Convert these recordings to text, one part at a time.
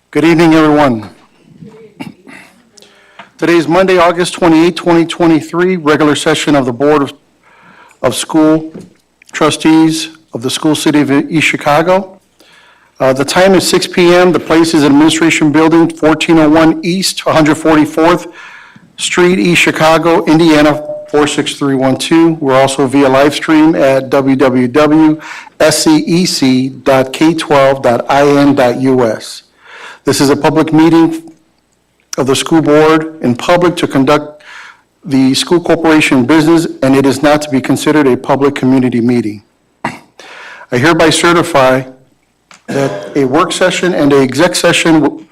Good evening, everyone. Today is Monday, August 28, 2023, regular session of the Board of School Trustees of the School City of East Chicago. The time is 6 p.m. The place is Administration Building, 1401 East 144th Street, East Chicago, Indiana, 46312. We're also via live stream at www.scec.k12.in.us. This is a public meeting of the school board in public to conduct the school corporation business, and it is not to be considered a public community meeting. I hereby certify that a work session and an exec session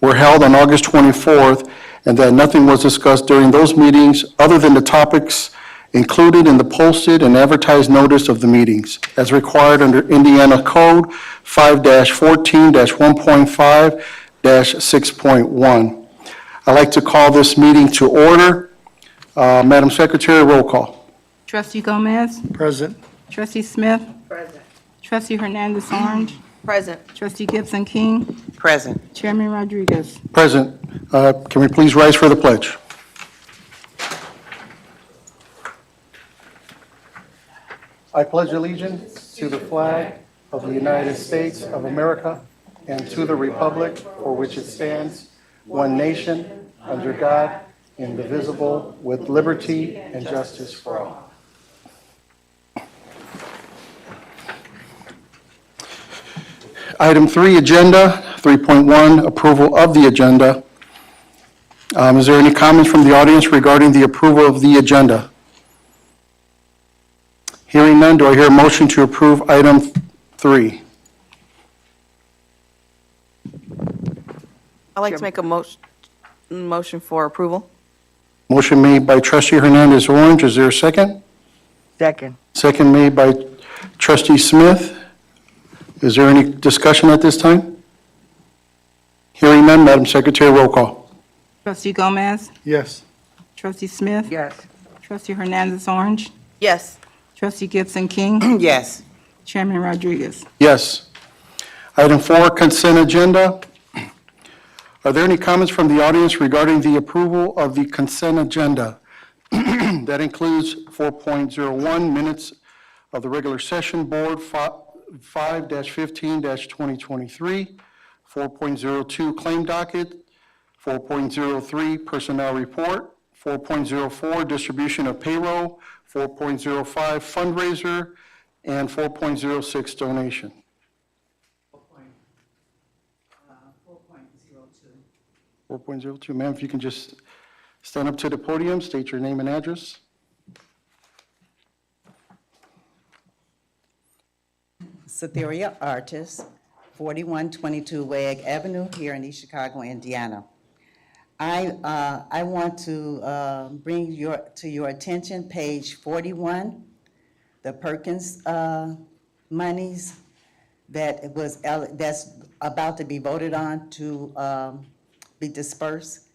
were held on August 24th, and that nothing was discussed during those meetings other than the topics included in the posted and advertised notice of the meetings, as required under Indiana Code 5-14-1.5-6.1. I'd like to call this meeting to order. Madam Secretary, roll call. Trustee Gomez. Present. Trustee Smith. Present. Trustee Hernandez Orange. Present. Trustee Gibson King. Present. Chairman Rodriguez. Present. Can we please rise for the pledge? I pledge allegiance to the flag of the United States of America and to the republic for which it stands, one nation, under God, indivisible, with liberty and justice for all. Item 3, agenda. 3.1, approval of the agenda. Is there any comments from the audience regarding the approval of the agenda? Hearing none, do I hear a motion to approve item 3? I'd like to make a motion for approval. Motion made by Trustee Hernandez Orange. Is there a second? Second. Second made by Trustee Smith. Is there any discussion at this time? Hearing none, Madam Secretary, roll call. Trustee Gomez. Yes. Trustee Smith. Yes. Trustee Hernandez Orange. Yes. Trustee Gibson King. Yes. Chairman Rodriguez. Yes. Item 4, consent agenda. Are there any comments from the audience regarding the approval of the consent agenda? That includes 4.01, minutes of the regular session board, 5-15-2023, 4.02, claim docket, 4.03, personnel report, 4.04, distribution of payroll, 4.05, fundraiser, And 4.06 donation. 4.02. 4.02. Ma'am, if you can just stand up to the podium, state your name and address. Cytherea Artis, 4122 Wag Avenue here in East Chicago, Indiana. I want to bring to your attention page 41, the Perkins monies that's about to be voted on to be dispersed.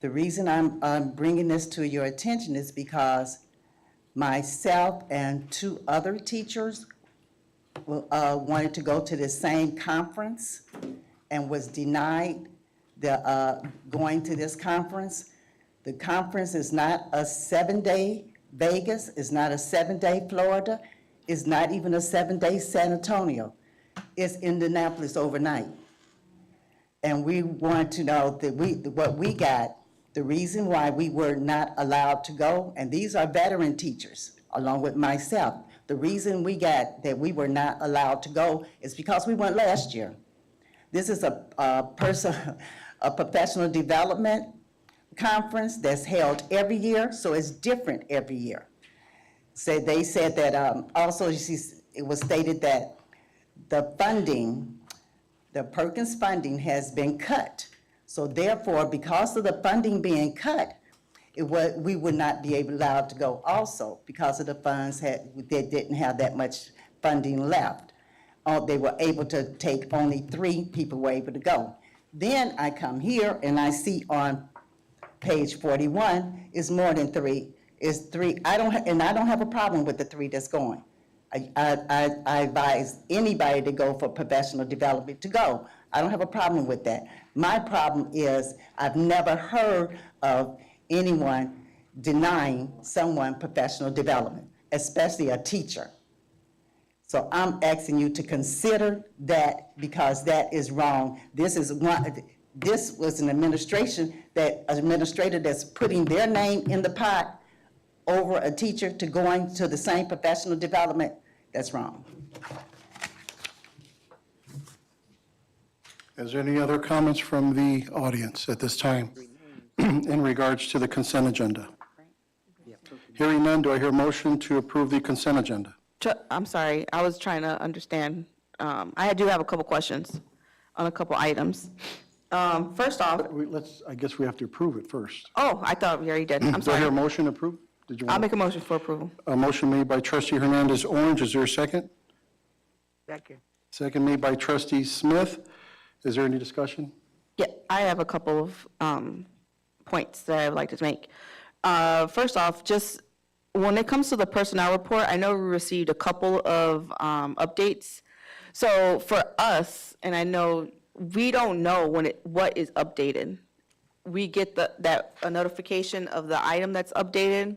The reason I'm bringing this to your attention is because myself and two other teachers wanted to go to the same conference and was denied going to this conference. The conference is not a 7-day Vegas, it's not a 7-day Florida, it's not even a 7-day San Antonio. It's Indianapolis overnight. And we want to know that what we got, the reason why we were not allowed to go, and these are veteran teachers, along with myself. The reason we got that we were not allowed to go is because we went last year. This is a professional development conference that's held every year, so it's different every year. So they said that also it was stated that the funding, the Perkins funding has been cut. So therefore, because of the funding being cut, we would not be allowed to go also because of the funds they didn't have that much funding left. They were able to take only 3 people were able to go. Then I come here and I see on page 41 is more than 3. Is 3. I don't have a problem with the 3 that's going. I advise anybody to go for professional development to go. I don't have a problem with that. My problem is I've never heard of anyone denying someone professional development, especially a teacher. So I'm asking you to consider that because that is wrong. This was an administrator that's putting their name in the pot over a teacher to going to the same professional development. That's wrong. Is there any other comments from the audience at this time in regards to the consent agenda? Hearing none, do I hear a motion to approve the consent agenda? I'm sorry, I was trying to understand. I do have a couple questions on a couple items. First off, I guess we have to approve it first. oh, I thought we already did. I'm Do I hear a sorry. motion to approve? Did you I'll want make a motion for approval. a motion made by trustee Hernandez Orange? Is there a second? Second. Second made by trustee Smith. Is there any discussion? Yeah, I have a couple of points that I would like to make. First off, just when it comes to the personnel report, I know we received a couple of updates. So for us, and I know we don't know what is updated. We get a notification of the item that's updated,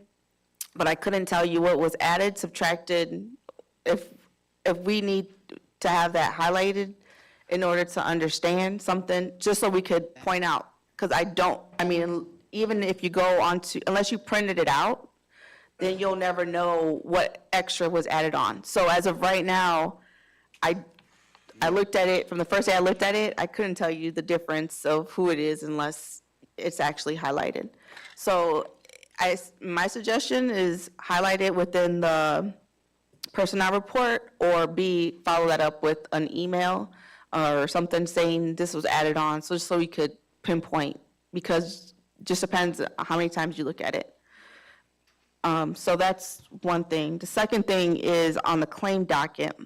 but I couldn't tell you what was added, subtracted, if we need to have that highlighted in order to understand something, just so we could point out, because even if you go on to, unless you printed it out, then you'll never know what extra was added on. So as of right now, I looked at it, from the first day I looked at it, I couldn't tell you the difference of who it is unless it's actually highlighted. So my suggestion is highlight it within the personnel report, or B, follow that up with an email or something saying this was added on, so we could pinpoint, because it just depends how many times you look at it. So that's one thing. The second thing is on the claim docket.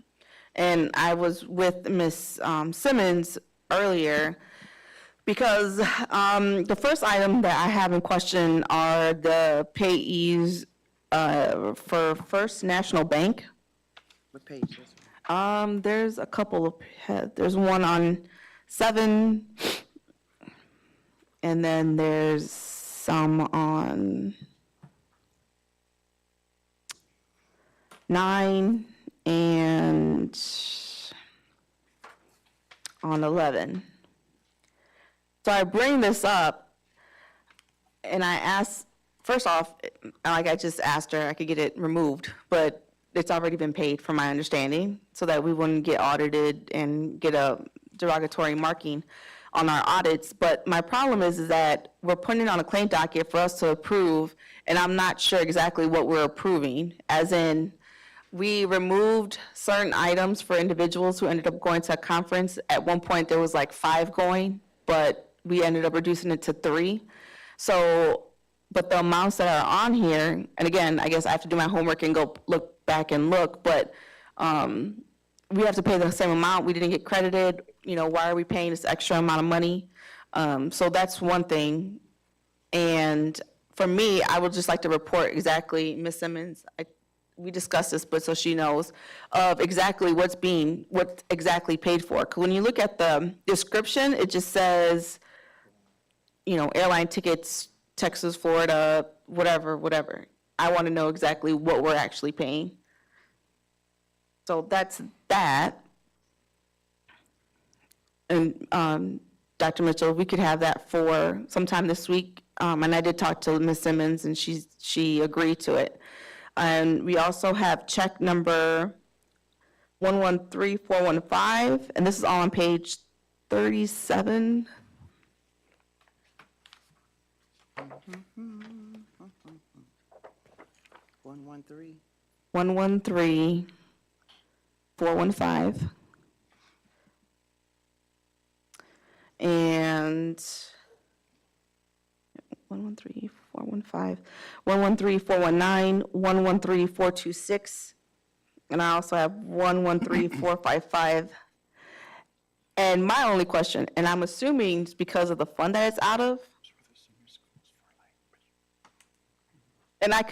And I was with Ms. Simmons earlier, because the first item that I have in question are the payees for First National Bank. What page is it? There's a couple of, there's one on 7, and then there's some on 9 and on 11. So I bring this up, and I asked, first off, like I just asked her, I could get it removed, but it's already been paid, from my understanding, so that we wouldn't get audited and get a derogatory marking on our audits. But my problem is that we're putting it on a claim docket for us to approve, and I'm not sure exactly what we're approving, as in, we removed certain items for individuals who ended up going to a conference. At one point, there was like 5 going, but we ended up reducing it to 3. So, but the amounts that are on here, and again, I guess I have to do my homework and go look back and look, but we have to pay the same amount. We didn't get credited. You know, why are we paying this extra amount of money? So that's one thing. And for me, I would just like to report exactly, Ms. Simmons, we discussed this, but so she knows, of exactly what's exactly paid for. 'Cause when you look at the description, it just says, you know, airline tickets, Texas, Florida, whatever. I want to know exactly what we're actually paying. So that's that. And Dr. Mitchell, we could have that for sometime this week. And I did talk to Ms. Simmons, and she agreed to it. And we also have check number 113415, and this is all on page 37. 113. 113415. And 113415, 113419, 113426, and I also have 113455. And my only question, and I'm assuming it's because of the fund that it's out of, and I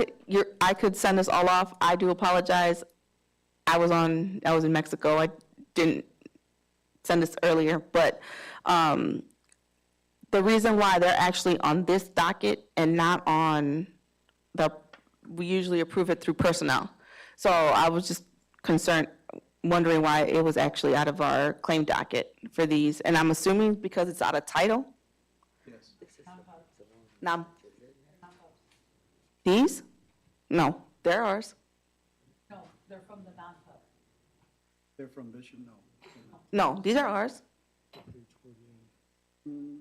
could send this all off. I do apologize. I was in Mexico. I didn't send this earlier, but the reason why they're actually on this docket and not on we usually approve it through personnel. So I was just wondering why it was actually out of our claim docket for these. And I'm assuming because it's out of title? Yes. Now, these? No, they're ours. No, they're from the non-pub. They're from Bishop, no. No, these are ours.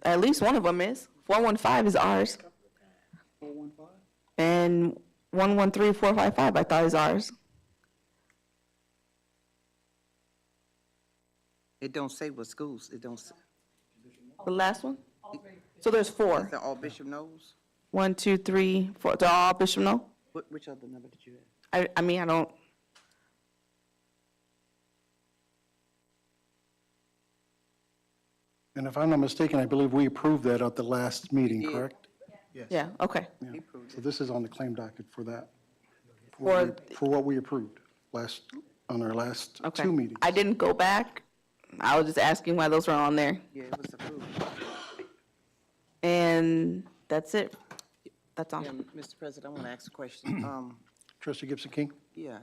At least one of them is. 415 is ours. 415? And 113455, I thought is ours. It don't say what schools, it don't, The last one? So there's 4. is that all Bishop knows? 1, 2, 3, 4. They're all Bishop, no? Which other number did you have? I mean, I don't. And if I'm not mistaken, I believe we approved that at the last meeting, Yeah. correct? Yes. Yeah, okay. Yeah. He approved So it. this is on the claim docket for that. For- For what we approved on our last Okay. 2 meetings. I didn't go back. I was just asking why those were on there. Yeah, it was approved. And that's it. That's all. Yeah, Mr. President, I want to ask a question. Trustee Gibson King? Yeah,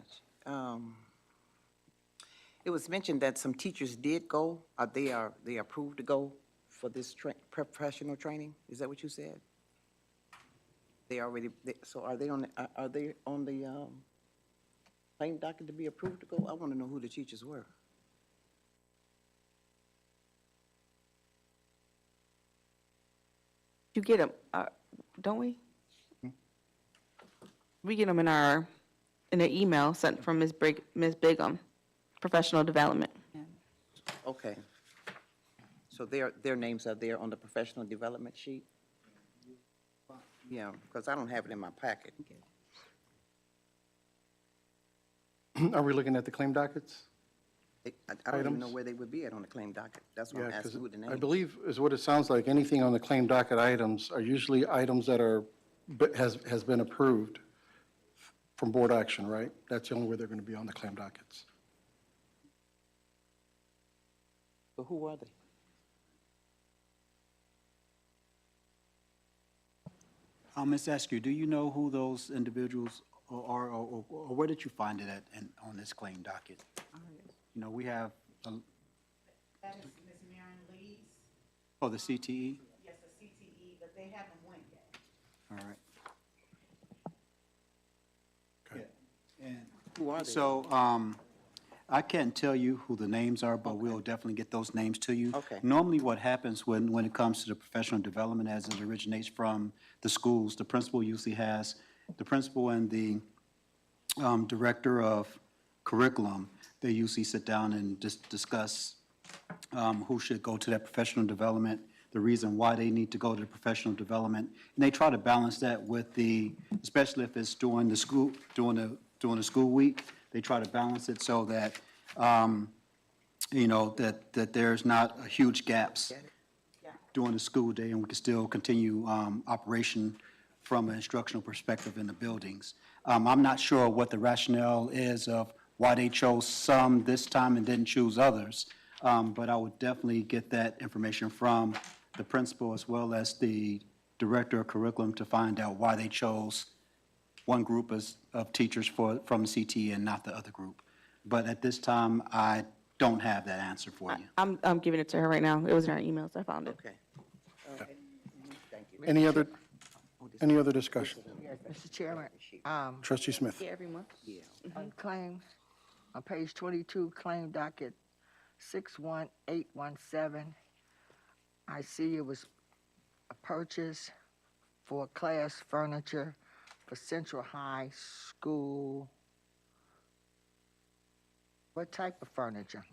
it was mentioned that some teachers did go, they approved to go for this professional training? Is that what you said? So are they on the claim docket to be approved to go? I want to know who the teachers were. You get them, don't we? We get them in an email sent from Ms. Bigham, Professional Development. Okay. So their names are there on the professional development sheet? Yeah, because I don't have it in my packet. Are we looking at the claim dockets? I don't even know Items? where they would be at on the claim docket. That's why Yeah, I'm because asking who the name I is. believe is what it sounds like, anything on the claim docket items are usually items that has been approved from board action, right? That's the only way they're going to be on the claim dockets. But who are they? Ms. Askew, do you know who those individuals are, or where did you find it at, on this claim docket? You know, we have, That is Ms. Maren Lees. oh, the CTE? Yes, the CTE, but they haven't went yet. All right. Okay. Yeah, and Who are they? So, I can't tell you who the names are, but we'll definitely get those names to you. Okay. Normally, what happens when it comes to the professional development, as it originates from the schools, the principal usually has, the principal and the director of curriculum, they usually sit down and discuss who should go to that professional development, the reason why they need to go to the professional development. And they try to balance that with the, especially if it's during the school, during the school week, they try to balance it so that, that there's not a huge gaps during the school day, and we can still continue operation from an instructional perspective in the buildings. I'm not sure what the rationale is of why they chose some this time and didn't choose others, but I would definitely get that information from the principal as well as the director of curriculum to find out why they chose one group of teachers from the CTE and not the other group. But at this time, I don't have that answer for you. I'm giving it to her right now. It was in our emails. I found it. Okay. Thank you. Any other discussion? Yes, Mr. Chairman, Trustee Smith? Yeah, every month. on claims, on page 22, claim docket 61817, I see it was a purchase for class furniture for Central High School. What type of furniture?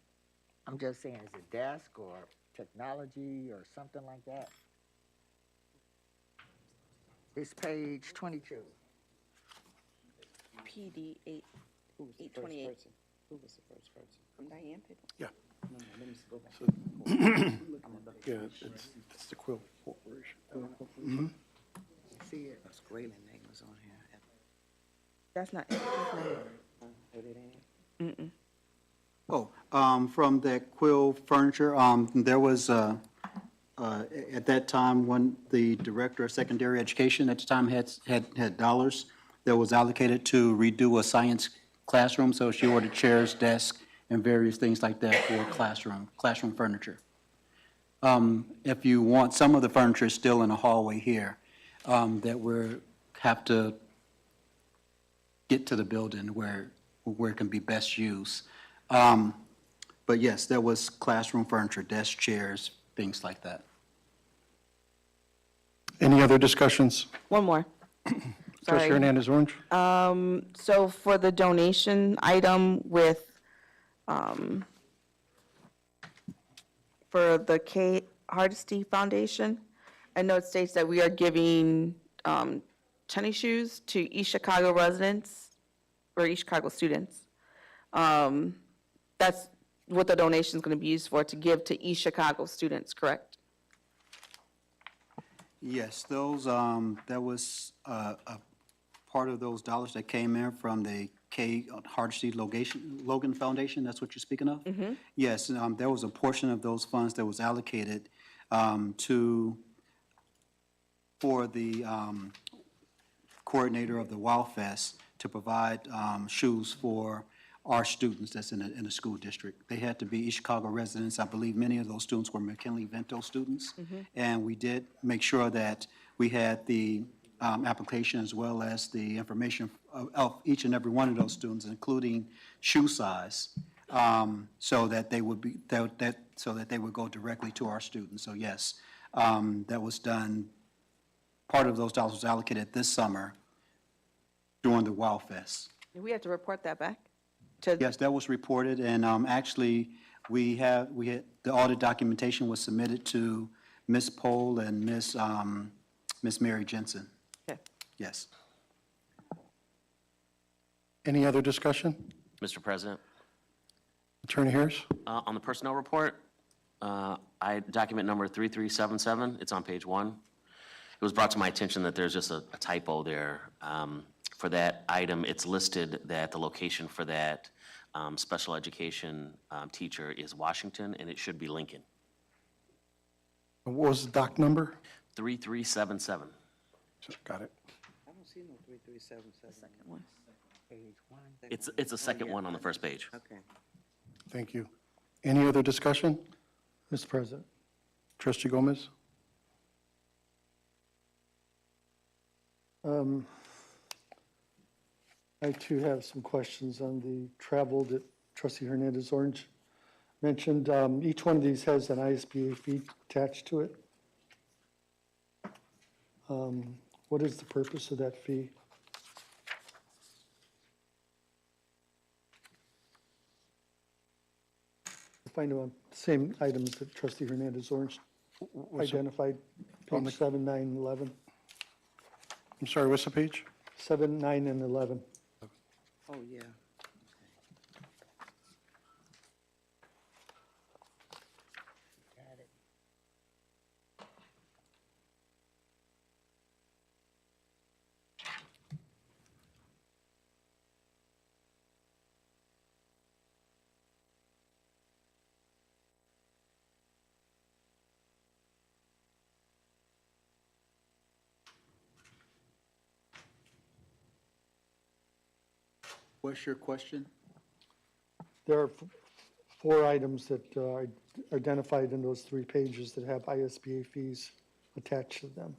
I'm just saying, is it desk or technology or something like that? It's page 22. PD 8, Who was the first 828. person? Who was the first person? From Diane Pickle. Yeah. No, let me go back. Yeah, it's the Quill Corporation. See it? That's Grayling name was on here. That's not. It ain't. From that Quill Furniture, there was, at that time, when the director of secondary education at the time had dollars that was allocated to redo a science classroom, so she ordered chairs, desks, and various things like that for classroom furniture. If you want, some of the furniture is still in the hallway here, that we have to get to the building where it can be best used. But yes, there was classroom furniture, desk, chairs, things like that. Any other discussions? One more. Trustee Sorry. Hernandez Orange? So for the donation item with, for the K. Hardesty Foundation, I know it states that we are giving tennis shoes to East Chicago residents or East Chicago students. That's what the donation is going to be used for, to give to East Chicago students, correct? Yes, those, that was a part of those dollars that came in from the K. Hardesty Logan Foundation, that's what you're speaking of? Yes, there was a portion of those funds that was allocated for the coordinator of the Wow Fest to provide shoes for our students that's in the school district. They had to be East Chicago residents. I believe many of those students were McKinley-Vento students. And we did make sure that we had the application as well as the information of each and every one of those students, including shoe size, so that they would be, so that they would go directly to our students. So yes, that was done. Part of those dollars was allocated this summer during the Wow Fest. Do we have to report that back? Yes, that was reported, and actually, we had, the audit documentation was submitted to Ms. Pohl and Ms. Mary Jensen. Okay. Yes. Any other discussion? Mr. President, Attorney Harris? on the personnel report, document number 3377, it's on page 1. It was brought to my attention that there's just a typo there. For that item, it's listed that the location for that special education teacher is Washington, and it should be Lincoln. What was the doc number? 3377. Got it. I don't see no 3377. Second one. Page 1. It's the second one on the first page. Okay. Thank you. Any other discussion? Mr. President, Trustee Gomez? I too have some questions on the travel that trustee Hernandez Orange mentioned. Each one of these has an ISBA fee attached to it. What is the purpose of that fee? Find them on the same items that trustee Hernandez Orange identified, on page the- 7, 9, and 11. I'm sorry, what's the page? 7, 9, and 11. Oh, yeah. What's your question? There are 4 items that are identified in those 3 pages that have ISBA fees attached to them.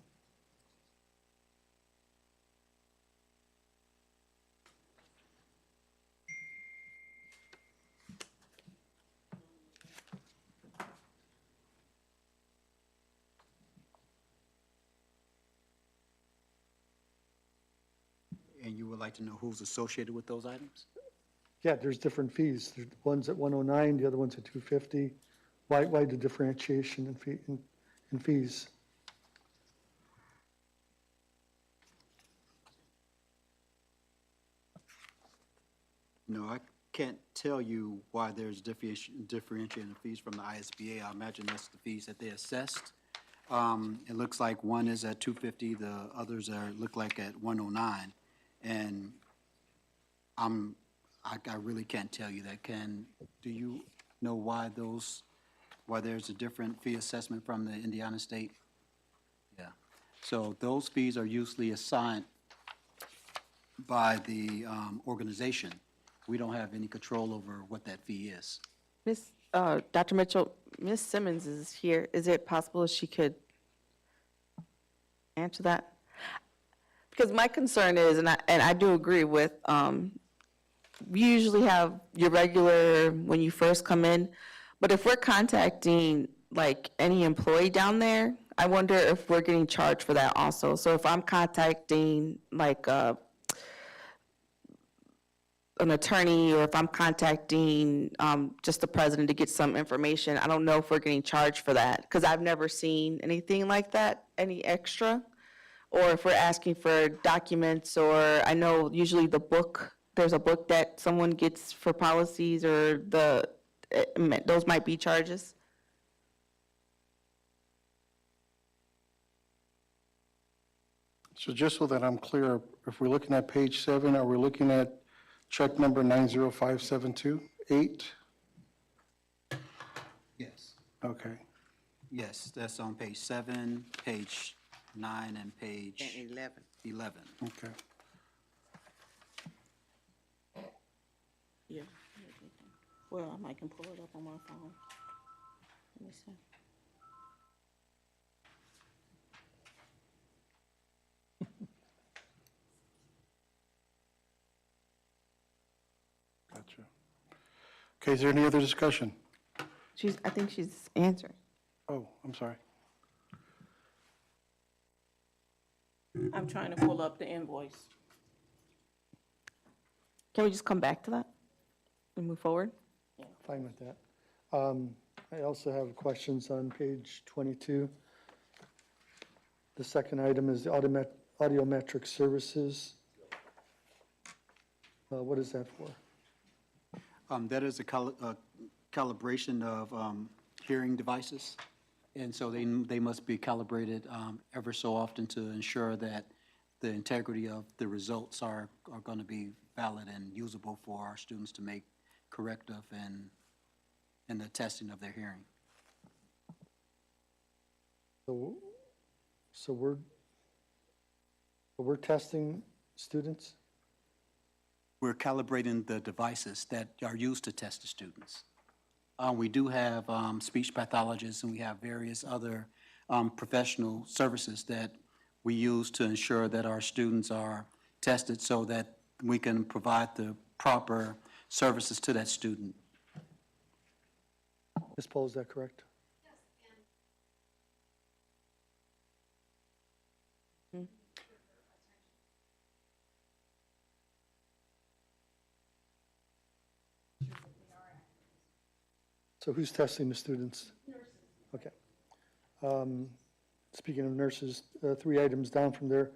And you would like to know who's associated with those items? Yeah, there's different fees. There's one's at 109, the other one's at 250. Why the differentiation in fees? No, I can't tell you why there's differentiating fees from the ISBA. I imagine that's the fees that they assessed. It looks like one is at 250, the others look like at 109. And I really can't tell you that. Do you know why there's a different fee assessment from the Indiana State? Yeah. So those fees are usually assigned by the organization. We don't have any control over what that fee is. Dr. Mitchell, Ms. Simmons is here. Is it possible she could answer that? Because my concern is, and I do agree with, we usually have your regular when you first come in, but if we're contacting like any employee down there, I wonder if we're getting charged for that also. So if I'm contacting like an attorney, or if I'm contacting just the president to get some information, I don't know if we're getting charged for that, because I've never seen anything like that, any extra. Or if we're asking for documents, or I know usually there's a book that someone gets for policies, or those might be charges. So just so that I'm clear, if we're looking at page 7, are we looking at check number 905728? Yes. Okay. Yes, that's on page 7, page 9, and page And 11. 11. Okay. Yeah. Well, I can pull it up on my phone. Let me see. Gotcha. Okay, is there any other discussion? I think she's answering. Oh, I'm sorry. I'm trying to pull up the invoice. Can we just come back to that and move forward? Fine with that. I also have questions on page 22. The second item is the audiometric services. What is that for? That is a calibration of hearing devices. And so they must be calibrated ever so often to ensure that the integrity of the results are going to be valid and usable for our students to make corrective in the testing of their hearing. So we're testing students? We're calibrating the devices that are used to test the students. We do have speech pathologists, and we have various other professional services that we use to ensure that our students are tested so that we can provide the proper services to that student. Ms. Pohl, is that correct? So who's testing the students? Nurses. Okay. Speaking of nurses, 3 items down from there.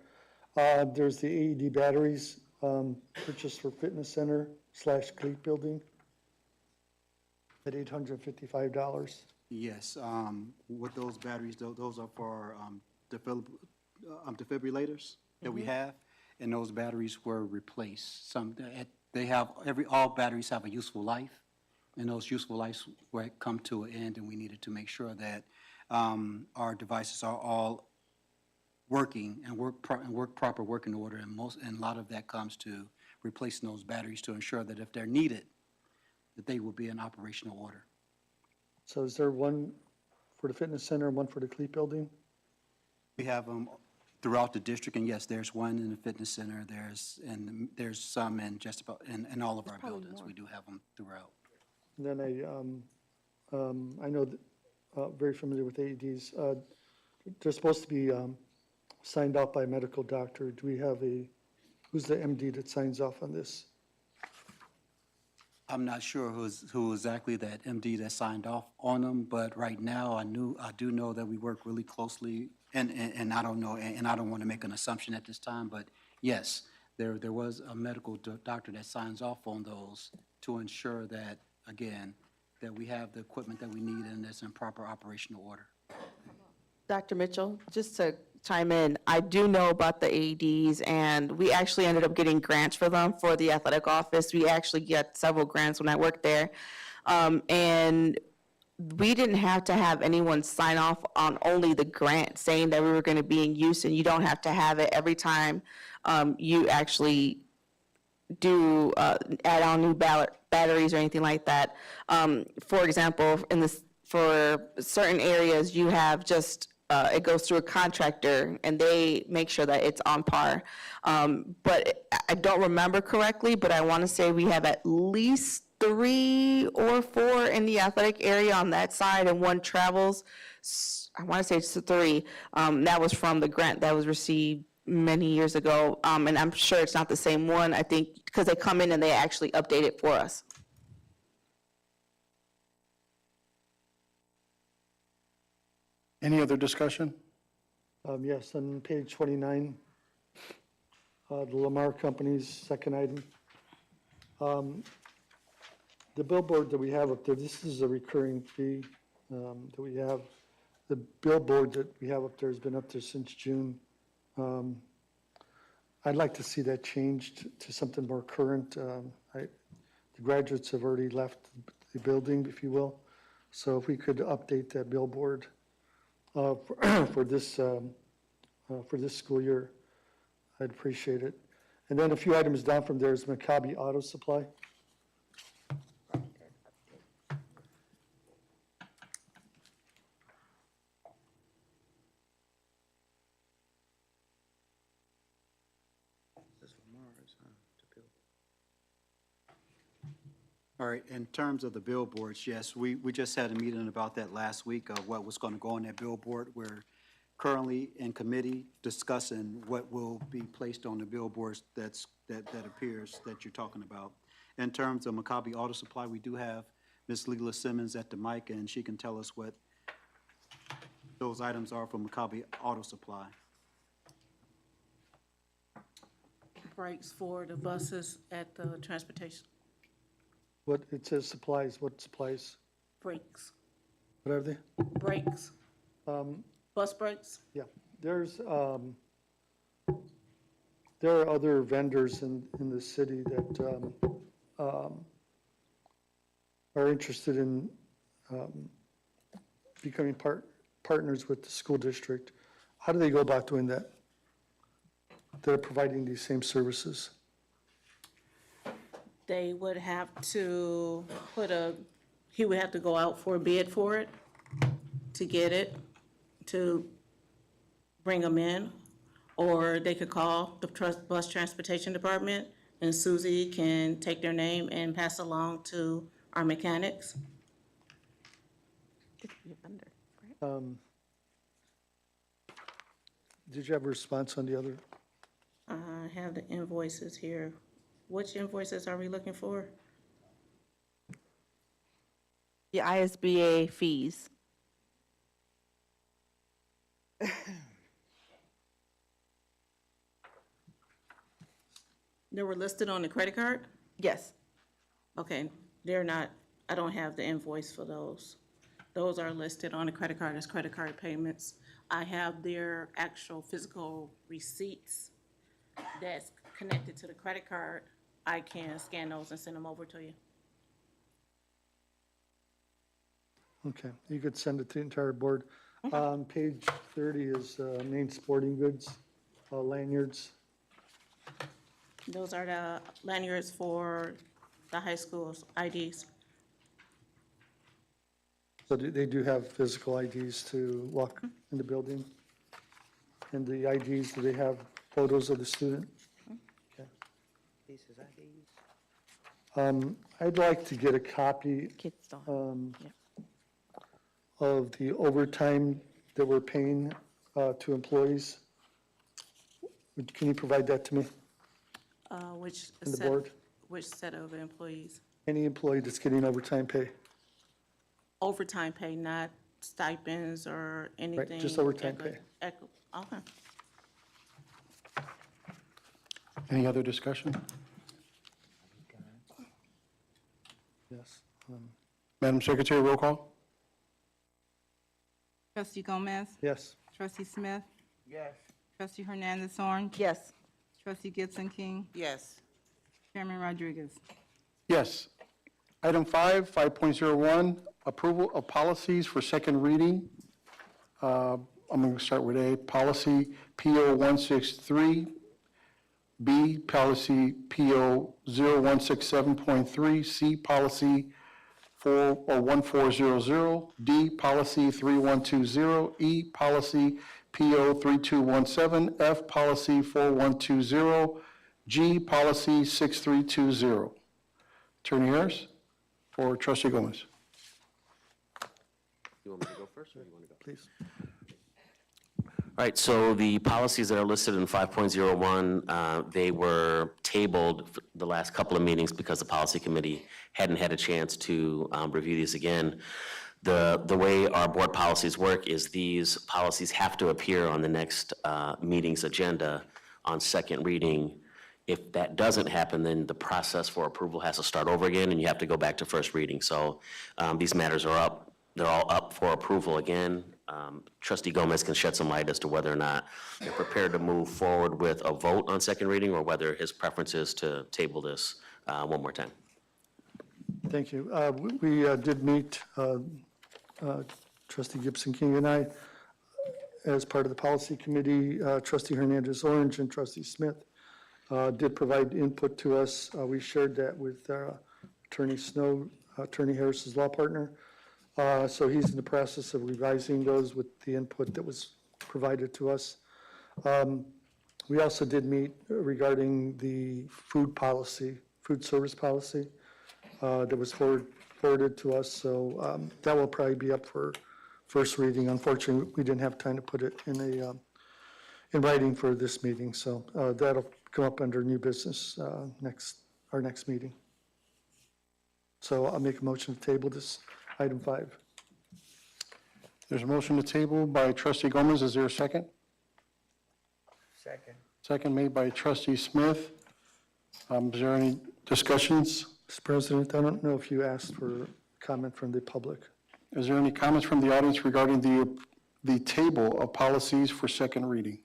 There's the AED batteries purchased for fitness center / cleat building at $855. Yes, with those batteries, those are for defibrillators that we have, and those batteries were replaced. All batteries have a useful life, and those useful lives will come to an end, and we needed to make sure that our devices are all working and work proper working order, and a lot of that comes to replacing those batteries to ensure that if they're needed, that they will be in operational order. So is there one for the fitness center and one for the cleat building? We have them throughout the district, and yes, there's one in the fitness center, there's some in just about, in all of our buildings. We do have them throughout. And then I know that, very familiar with AEDs. They're supposed to be signed off by a medical doctor. Do we have who's the MD that signs off on this? I'm not sure who exactly that MD that signed off on them, but right now, I do know that we work really closely, and I don't know, and I don't want to make an assumption at this time, but yes, there was a medical doctor that signs off on those to ensure that, again, that we have the equipment that we need and it's in proper operational order. Dr. Mitchell, just to chime in, I do know about the AEDs, and we actually ended up getting grants for them for the athletic office. We actually got several grants when I worked there. And we didn't have to have anyone sign off on only the grant saying that we were going to be in use, and you don't have to have it every time you actually do add on new batteries or anything like that. For example, for certain areas, you have just it goes through a contractor and they make sure that it's on par. But I don't remember correctly, but I want to say we have at least 3 or 4 in the athletic area on that side, and one travels. I want to say it's 3. That was from the grant that was received many years ago, and I'm sure it's not the same one, I think, because they come in and they actually update it for us. Any other discussion? Yes, on page 29, the Lamar Company's second item. The billboard that we have up there, this is a recurring fee that we have. The billboard that we have up there has been up there since June. I'd like to see that changed to something more current. The graduates have already left the building, if you will. So if we could update that billboard for this school year, I'd appreciate it. And then a few items down from there is Maccabi Auto Supply. All right, in terms of the billboards, yes, we just had a meeting about that last week of what was going to go on that billboard. We're currently in committee discussing what will be placed on the billboards that appears that you're talking about. In terms of Maccabi Auto Supply, we do have Ms. Leela Simmons at the mic, and she can tell us what those items are for Maccabi Auto Supply. Brakes for the buses at the transportation. What, it says supplies, what supplies? Brakes. What are they? Brakes. Bus brakes. Yeah, there are other vendors in the city that are interested in becoming partners with the school district. How do they go about doing that? They're providing these same services. They would have to he would have to go out for a bid for it, to get it, to bring them in, or they could call the bus transportation department and Susie can take their name and pass along to our mechanics. Did you have a response on the other? I have the invoices here. Which invoices are we looking for? The ISBA fees. They were listed on the credit card? Yes. Okay, they're not, I don't have the invoice for those. Those are listed on the credit card as credit card payments. I have their actual physical receipts that's connected to the credit card. I can scan those and send them over to you. Okay, you could send it to the entire board. Page 30 is main sporting goods, lanyards. Those are the lanyards for the high school's IDs. So they do have physical IDs to walk in the building? And the IDs, do they have photos of the student? Okay. I'd like to get a copy Kids don't. of the overtime that we're paying to employees. Can you provide that to me? Which And the set, board? which set of employees? Any employee that's getting overtime pay? Overtime pay, not stipends or anything. just overtime that could- Okay. Any other discussion? Yes. Madam Secretary, roll call? Trustee Gomez? Yes. Trustee Smith? Yes. Trustee Hernandez Orange? Yes. Trustee Gibson King? Yes. Chairman Rodriguez? Yes. Item 5.01, approval of policies for second reading. I'm going to start with A, policy PO 163, B, policy PO 0167.3, C, policy 1400, D, policy 3120, E, policy PO 3217, F, policy 4120, G, policy 6320. Attorney Harris for Trustee Gomez. You want me to go first, or you want to go? Please. All right, so the policies that are listed in 5.01, they were tabled for the last couple of meetings because the policy committee hadn't had a chance to review these again. The way our board policies work is these policies have to appear on the next meeting's agenda on second reading. If that doesn't happen, then the process for approval has to start over again, and you have to go back to first reading. So these matters are up. They're all up for approval again. Trustee Gomez can shed some light as to whether or not they're prepared to move forward with a vote on second reading, or whether his preference is to table this one more time. Thank you. We did meet, Trustee Gibson King and I, as part of the policy committee. Trustee Hernandez Orange and Trustee Smith did provide input to us. We shared that with Attorney Snow, Attorney Harris's law partner. So he's in the process of revising those with the input that was provided to us. We also did meet regarding the food policy, food service policy that was forwarded to us. So that will probably be up for first reading. Unfortunately, we didn't have time to put it in writing for this meeting. So that'll come up under new business our next meeting. So I'll make a motion to table this item 5. There's a motion to table by Trustee Gomez. Is there a second? Second. Second made by Trustee Smith. Is there any discussions? Mr. President, I don't know if you asked for comment from the public. Is there any comments from the audience regarding the table of policies for second reading?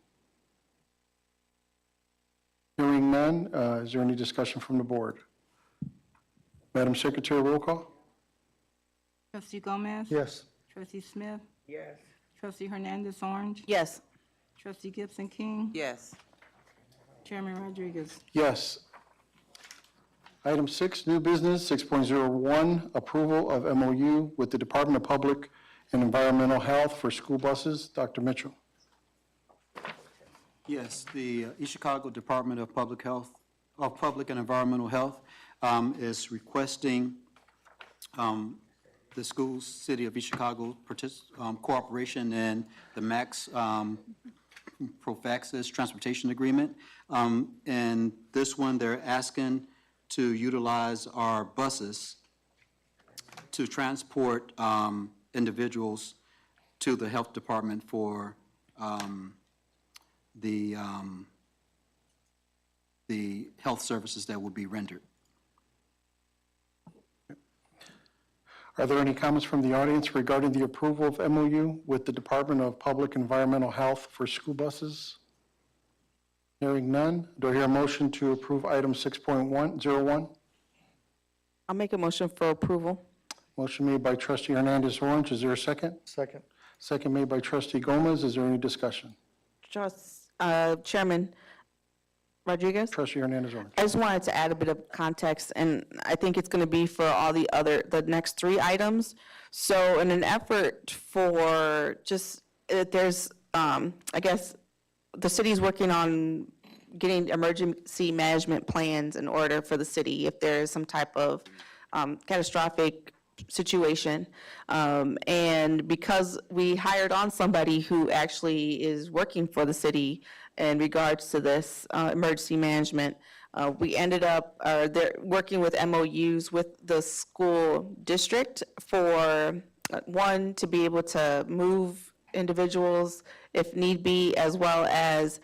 Hearing none, is there any discussion from the board? Madam Secretary, roll call? Trustee Gomez? Yes. Trustee Smith? Yes. Trustee Hernandez Orange? Yes. Trustee Gibson King? Yes. Chairman Rodriguez? Yes. Item 6, new business, 6.01, approval of MOU with the Department of Public and Environmental Health for school buses. Dr. Mitchell. Yes, the East Chicago Department of Public Health of Public and Environmental Health is requesting the schools, City of East Chicago, cooperation in the MAX prophylaxis transportation agreement. And this one, they're asking to utilize our buses to transport individuals to the health department for the health services that will be rendered. Are there any comments from the audience regarding the approval of MOU with the Department of Public Environmental Health for school buses? Hearing none, do I hear a motion to approve item 6.101? I'll make a motion for approval. Motion made by trustee Hernandez Orange, is there a second? Second. Second made by trustee Gomez, is there any discussion? Chairman Rodriguez? Trustee Hernandez Orange. I just wanted to add a bit of context, and I think it's going to be for all the next three items. So in an effort for just, there's, I guess, the city's working on getting emergency management plans in order for the city if there is some type of catastrophic situation. And because we hired on somebody who actually is working for the city in regards to this emergency management, we ended up they're working with MOUs with the school district for, one, to be able to move individuals if need be, as well as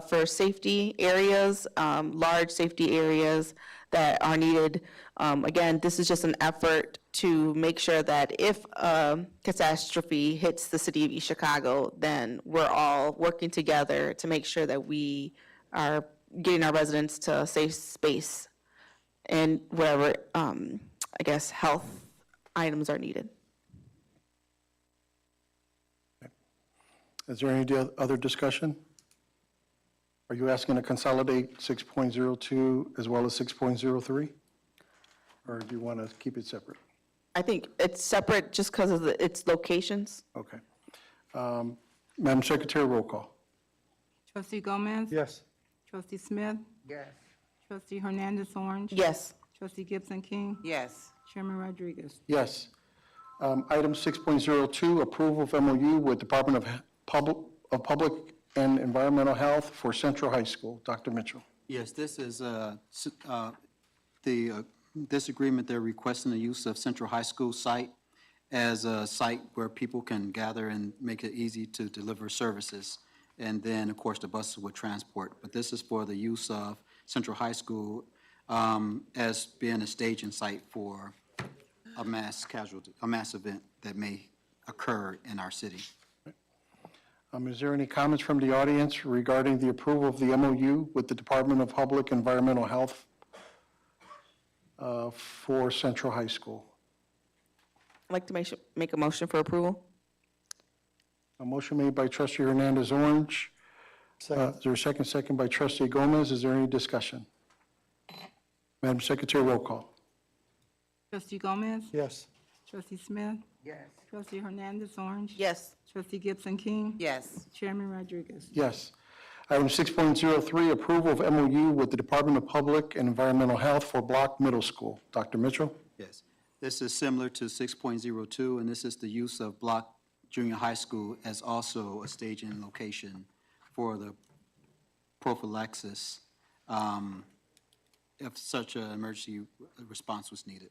for safety areas, large safety areas that are needed. Again, this is just an effort to make sure that if a catastrophe hits the city of East Chicago, then we're all working together to make sure that we are getting our residents to a safe space and wherever, I guess, health items are needed. Is there any other discussion? Are you asking to consolidate 6.02 as well as 6.03? Or do you want to keep it separate? I think it's separate just because of its locations. Okay. Madam Secretary, roll call. Trustee Gomez? Yes. Trustee Smith? Yes. Trustee Hernandez Orange? Yes. Trustee Gibson King? Yes. Chairman Rodriguez? Yes. Item 6.02, approval of MOU with Department of Public and Environmental Health for Central High School. Dr. Mitchell. Yes, this is this agreement, they're requesting the use of Central High School site as a site where people can gather and make it easy to deliver services. And then, of course, the buses would transport. But this is for the use of Central High School as being a staging site for a mass event that may occur in our city. Is there any comments from the audience regarding the approval of the MOU with the Department of Public Environmental Health for Central High School? I'd like to make a motion for approval. A motion made by trustee Hernandez Orange. Second. Is there a second? Second by trustee Gomez. Is there any discussion? Madam Secretary, roll call. Trustee Gomez? Yes. Trustee Smith? Yes. Trustee Hernandez Orange? Yes. Trustee Gibson King? Yes. Chairman Rodriguez? Yes. Item 6.03, approval of MOU with the Department of Public and Environmental Health for Block Middle School. Dr. Mitchell? Yes. This is similar to 6.02, and this is the use of Block Junior High School as also a staging location for the prophylaxis if such an emergency response was needed.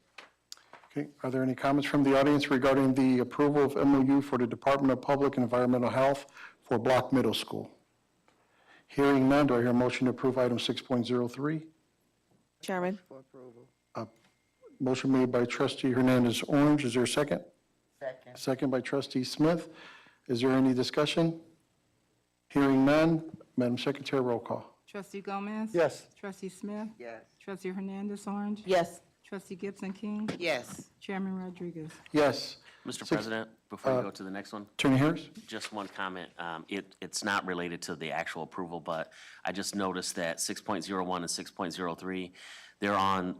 Okay, are there any comments from the audience regarding the approval of MOU for the Department of Public and Environmental Health for Block Middle School? Hearing none, do I hear a motion to approve item 6.03? Chairman? For approval. Motion made by trustee Hernandez Orange, is there a second? Second. Second by trustee Smith. Is there any discussion? Hearing none, Madam Secretary, roll call. Trustee Gomez? Yes. Trustee Smith? Yes. Trustee Hernandez Orange? Yes. Trustee Gibson King? Yes. Chairman Rodriguez? Yes. Mr. President, before we go to the next one, Attorney Harris? just one comment. It's not related to the actual approval, but I just noticed that 6.01 and 6.03, they're on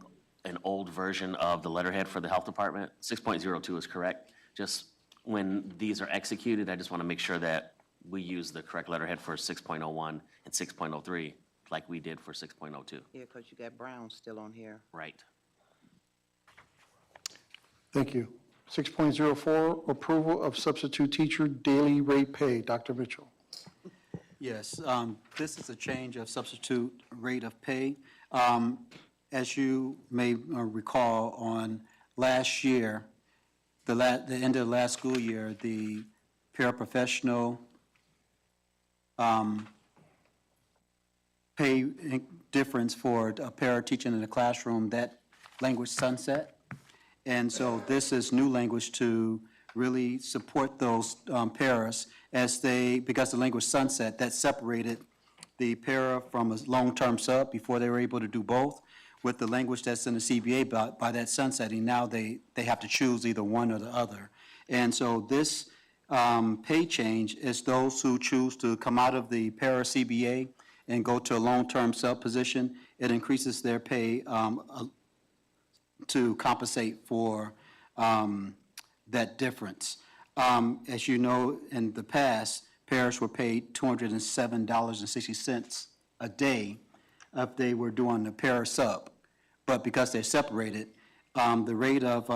an old version of the letterhead for the health department. 6.02 is correct. Just when these are executed, I just want to make sure that we use the correct letterhead for 6.01 and 6.03. like we did for 6.02. Yeah, because you got Brown still on here. Right. Thank you. 6.04, approval of substitute teacher daily rate pay. Dr. Mitchell. Yes, this is a change of substitute rate of pay. As you may recall, on last year, the end of the last school year, the paraprofessional pay difference for a para teaching in the classroom, that language sunset. And so this is new language to really support those paras as they, because the language sunset, that separated the para from a long-term sub before they were able to do both. With the language that's in the CBA by that sunsetting, now they have to choose either one or the other. And so this pay change is those who choose to come out of the para CBA and go to a long-term sub position. It increases their pay to compensate for that difference. As you know, in the past, paras were paid $207.60 a day if they were doing the para sub. But because they're separated, the rate of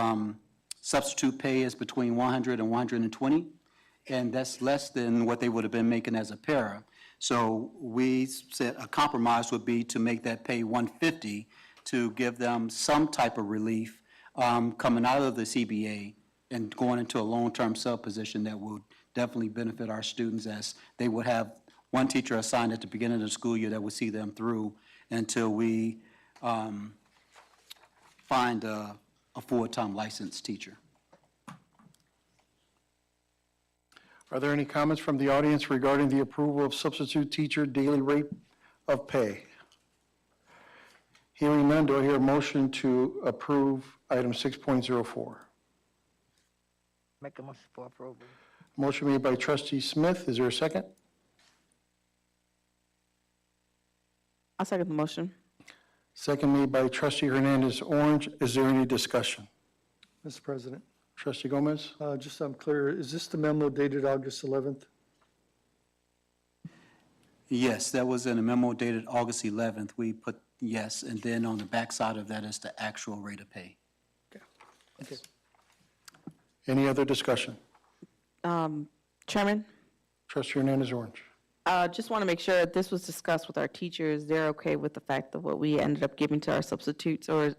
substitute pay is between 100 and 120, and that's less than what they would have been making as a para. So we said a compromise would be to make that pay 150 to give them some type of relief coming out of the CBA and going into a long-term sub position that would definitely benefit our students, as they would have one teacher assigned at the beginning of the school year that would see them through until we find a full-time licensed teacher. Are there any comments from the audience regarding the approval of substitute teacher daily rate of pay? Hearing none, do I hear a motion to approve item 6.04? Make a motion for approval. Motion made by trustee Smith. Is there a second? I'll second the motion. Second made by trustee Hernandez Orange. Is there any discussion? Mr. President, Trustee Gomez? just so I'm clear, is this the memo dated August 11th? Yes, that was in a memo dated August 11th. We put yes, and then on the backside of that is the actual rate of pay. Okay. Any other discussion? Chairman, Trustee Hernandez Orange. just want to make sure this was discussed with our teachers. They're okay with the fact of what we ended up giving to our substitutes, or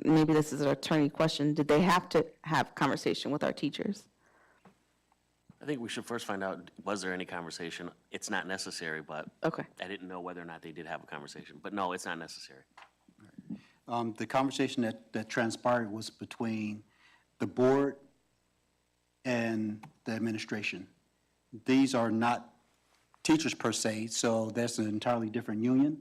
maybe this is an attorney question. Did they have to have conversation with our teachers? I think we should first find out, was there any conversation? It's not necessary, but Okay. I didn't know whether or not they did have a conversation. But no, it's not necessary. The conversation that transpired was between the board and the administration. These are not teachers per se, so that's an entirely different union.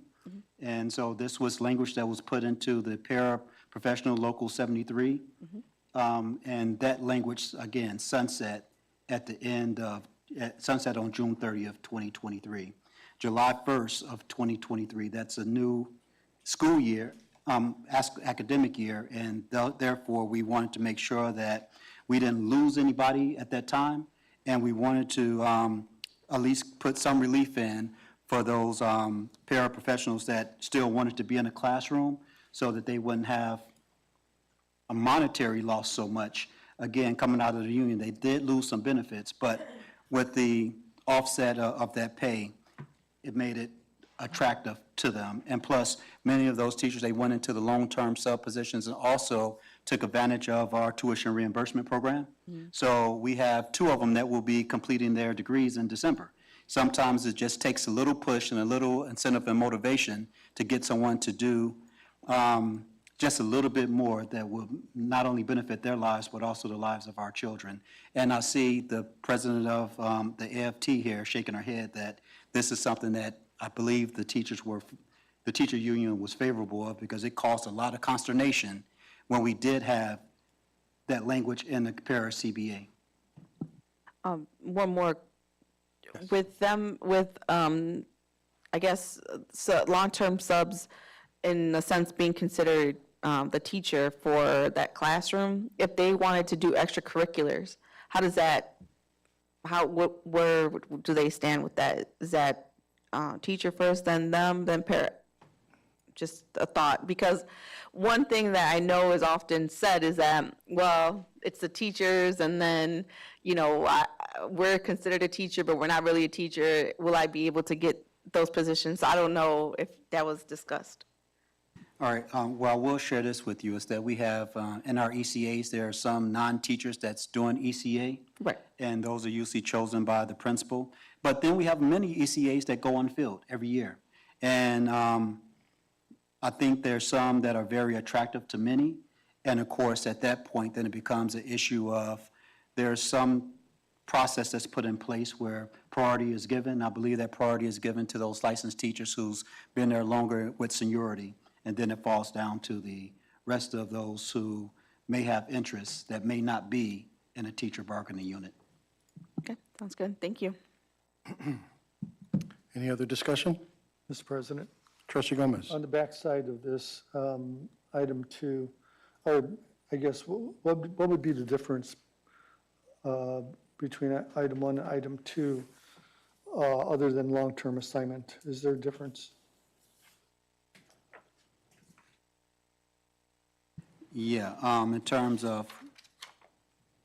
And so this was language that was put into the paraprofessional local 73. And that language, again, sunset at the end of, sunset on June 30th, 2023. July 1st of 2023, that's a new school year, academic year, and therefore we wanted to make sure that we didn't lose anybody at that time, and we wanted to at least put some relief in for those paraprofessionals that still wanted to be in a classroom, so that they wouldn't have a monetary loss so much. Again, coming out of the union, they did lose some benefits, but with the offset of that pay, it made it attractive to them. And plus, many of those teachers, they went into the long-term sub positions and also took advantage of our tuition reimbursement program. So we have 2 of them that will be completing their degrees in December. Sometimes it just takes a little push and a little incentive and motivation to get someone to do just a little bit more that will not only benefit their lives, but also the lives of our children. And I see the president of the AFT here shaking her head that this is something that I believe the teacher union was favorable of, because it caused a lot of consternation when we did have that language in the para CBA. One more. With them, I guess, long-term subs, in a sense, being considered the teacher for that classroom, if they wanted to do extracurriculars, how does that, where do they stand with that? Is that teacher first, then them, then parent. Just a thought, because one thing that I know is often said is that, well, it's the teachers, and then, we're considered a teacher, but we're not really a teacher. Will I be able to get those positions? I don't know if that was discussed. All right, well, we'll share this with you, is that we have, in our ECAs, there are some non-teachers that's doing ECA. Right. And those are usually chosen by the principal. But then we have many ECAs that go on field every year. And I think there's some that are very attractive to many. And of course, at that point, then it becomes an issue of, there's some process that's put in place where priority is given. I believe that priority is given to those licensed teachers who's been there longer with seniority. And then it falls down to the rest of those who may have interests that may not be in a teacher bargaining unit. Okay, sounds good. Thank you. Any other discussion? Mr. President, Trustee Gomez? on the backside of this, item 2, or I guess, what would be the difference between item 1 and item 2, other than long-term assignment? Is there a difference? Yeah, in terms of,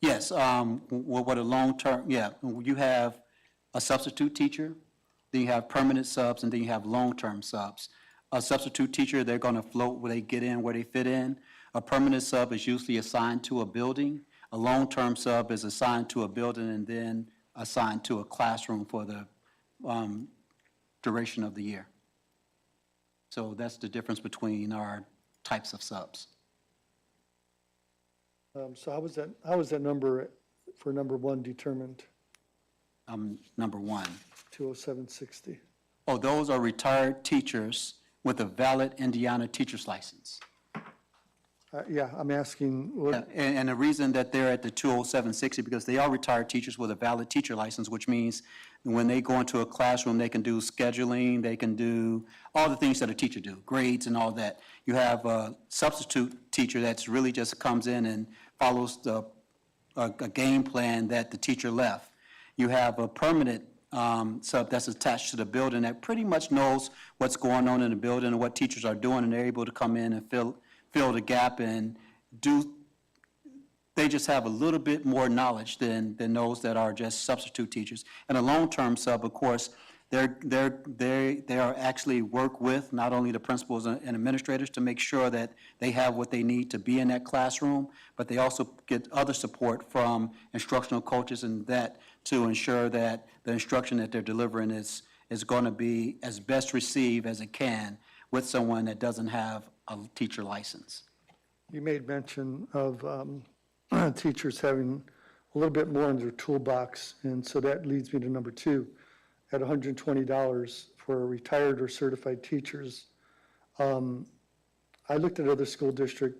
yes, what a long-term, yeah, you have a substitute teacher, then you have permanent subs, and then you have long-term subs. A substitute teacher, they're going to float where they get in, where they fit in. A permanent sub is usually assigned to a building. A long-term sub is assigned to a building and then assigned to a classroom for the duration of the year. So that's the difference between our types of subs. So how was that number for number 1 determined, Number 1. 20760? Oh, those are retired teachers with a valid Indiana teacher's license. Yeah, I'm asking, what, And the reason that they're at the 20760, because they are retired teachers with a valid teacher license, which means when they go into a classroom, they can do scheduling, they can do all the things that a teacher do, grades and all that. You have a substitute teacher that's really just comes in and follows a game plan that the teacher left. You have a permanent sub that's attached to the building that pretty much knows what's going on in the building and what teachers are doing, and they're able to come in and fill the gap and they just have a little bit more knowledge than those that are just substitute teachers. And a long-term sub, of course, they are actually work with not only the principals and administrators to make sure that they have what they need to be in that classroom, but they also get other support from instructional coaches and that to ensure that the instruction that they're delivering is going to be as best received as it can with someone that doesn't have a teacher license. you made mention of teachers having a little bit more in their toolbox, and so that leads me to number 2. At $120 for retired or certified teachers. I looked at another school district.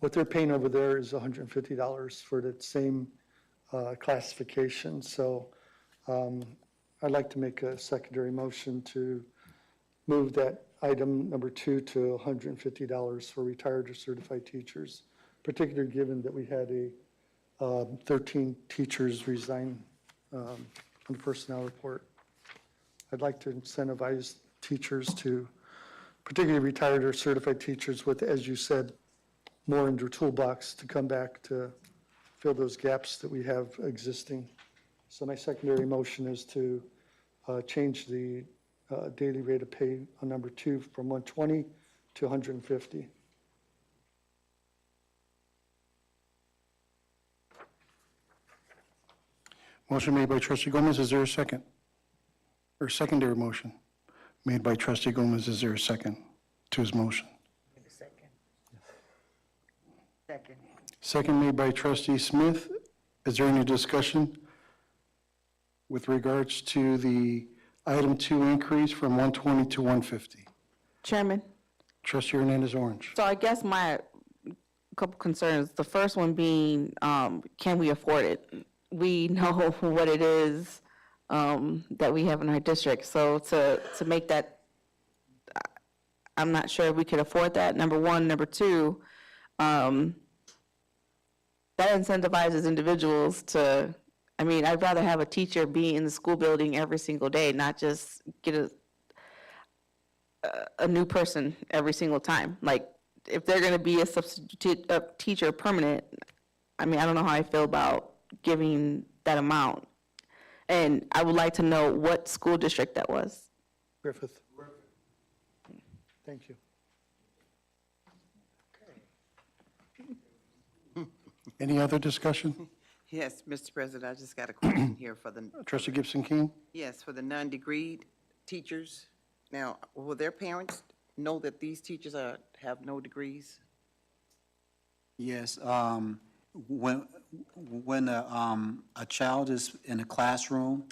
What they're paying over there is $150 for that same classification. So I'd like to make a secondary motion to move that item number 2 to $150 for retired or certified teachers, particularly given that we had 13 teachers resign on the personnel report. I'd like to incentivize teachers to, particularly retired or certified teachers with, as you said, more in their toolbox to come back to fill those gaps that we have existing. So my secondary motion is to change the daily rate of pay on number 2 from 120 to 150. Motion made by Trustee Gomez, is there a second? Or secondary motion? Made by Trustee Gomez, is there a second to his motion? Second. Second made by Trustee Smith. Is there any discussion with regards to the item 2 increase from 120 to 150? Chairman, Trustee Hernandez Orange. so I guess my couple concerns, the first one being, can we afford it? We know what it is that we have in our district, so to make that, I'm not sure if we could afford that, number one. Number two, that incentivizes individuals to I mean, I'd rather have a teacher be in the school building every single day, not just get a new person every single time. Like, if they're gonna be a substitute, a teacher permanent, I mean, I don't know how I feel about giving that amount. And I would like to know what school district that was. Griffith. Thank you. Any other discussion? Yes, Mr. President, I just got a question here for the, Trustee Gibson King? yes, for the non-degreed teachers. Now, will their parents know that these teachers have no degrees? Yes, when a child is in a classroom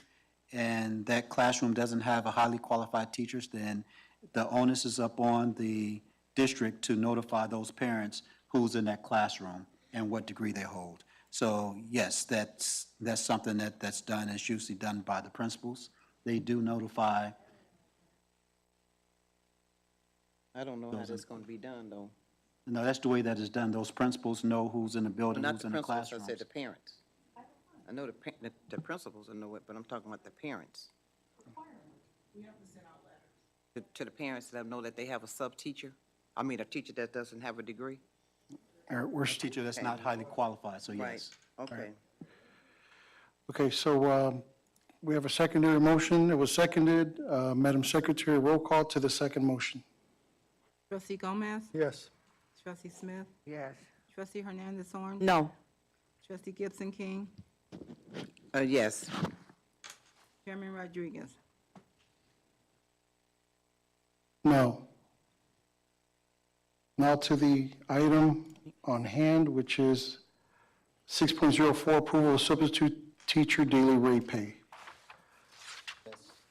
and that classroom doesn't have a highly qualified teachers, then the onus is up on the district to notify those parents who's in that classroom and what degree they hold. So yes, that's something that's done. It's usually done by the principals. They do notify. I don't know how that's going to be done, though. No, that's the way that it's done. Those principals know who's in the building, Not who's the in the principals, I classrooms. said the parents. I know the principals will know it, but I'm talking about the parents. To the parents that know that they have a sub-teacher, I mean, a teacher that doesn't have a degree? All right, we're, A teacher that's not highly qualified, so Right, yes. okay. okay, so we have a secondary motion. It was seconded. Madam Secretary, roll call to the second motion. Trustee Gomez? Yes. Trustee Smith? Yes. Trustee Hernandez Orange? No. Trustee Gibson King? Yes, Chairman Rodriguez? No. Now to the item on hand, which is 6.04, approval of substitute teacher daily rate pay.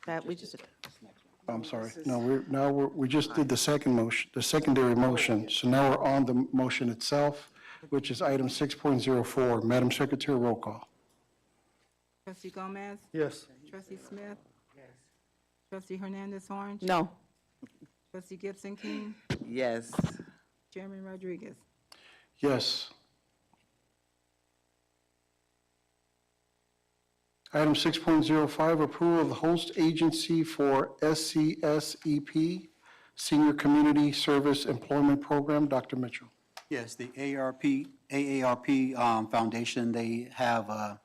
That, we just, I'm sorry, no, we just did the second motion, the secondary motion. So now we're on the motion itself, which is item 6.04. Madam Secretary, roll call. Trustee Gomez? Yes. Trustee Smith? Trustee Hernandez Orange? no. Trustee Gibson King? yes. Chairman Rodriguez? Yes. Item 6.05, approval of the host agency for SCSEP, Senior Community Service Employment Program. Dr. Mitchell. Yes, the AARP Foundation, they have a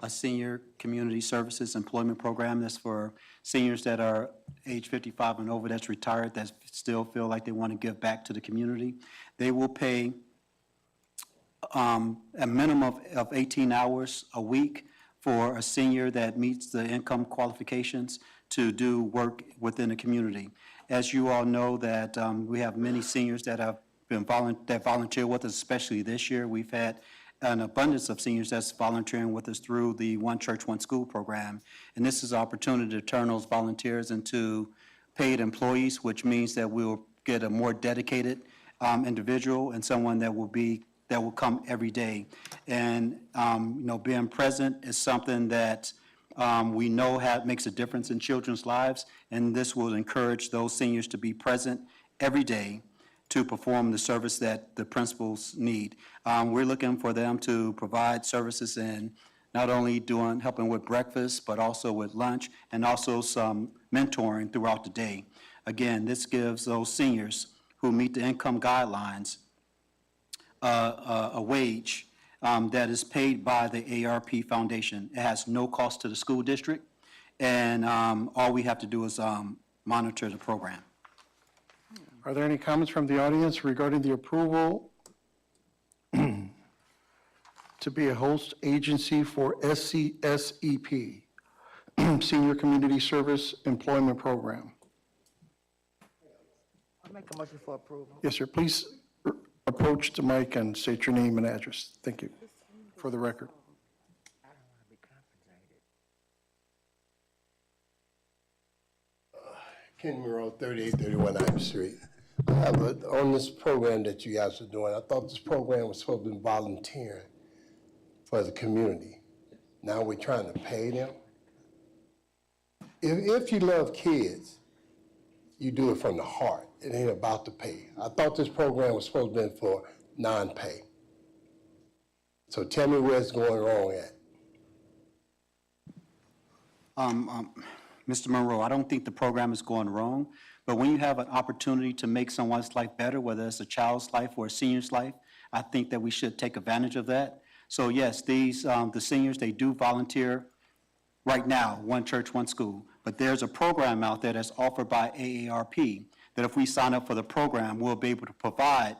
senior community services employment program that's for seniors that are age 55 and over, that's retired, that still feel like they want to give back to the community. They will pay a minimum of 18 hours a week for a senior that meets the income qualifications to do work within the community. As you all know, that we have many seniors that have been that volunteer with us, especially this year. We've had an abundance of seniors that's volunteering with us through the One Church, One School program. And this is an opportunity to turn those volunteers into paid employees, which means that we'll get a more dedicated individual and someone that will come every day. And, being present is something that we know makes a difference in children's lives, and this will encourage those seniors to be present every day to perform the service that the principals need. We're looking for them to provide services in not only helping with breakfast, but also with lunch, and also some mentoring throughout the day. Again, this gives those seniors who meet the income guidelines a wage that is paid by the ARP Foundation. It has no cost to the school district, and all we have to do is monitor the program. Are there any comments from the audience regarding the approval to be a host agency for SCSEP, Senior Community Service Employment Program? I make a motion for approval. Yes, sir. Please approach the mic and state your name and address. Thank you, for the record. I don't want to be compensated. Ken Monroe, 3831 Ivy Street. I have on this program that you guys are doing, I thought this program was supposed to be volunteering for the community. Now we're trying to pay them. If you love kids, you do it from the heart. It ain't about the pay. I thought this program was supposed to be for non-pay. So tell me where it's going wrong at. Mr. Monroe, I don't think the program is going wrong, but when you have an opportunity to make someone's life better, whether it's a child's life or a senior's life, I think that we should take advantage of that. So yes, these, the seniors, they do volunteer right now, one church, one school. But there's a program out there that's offered by AARP, that if we sign up for the program, we'll be able to provide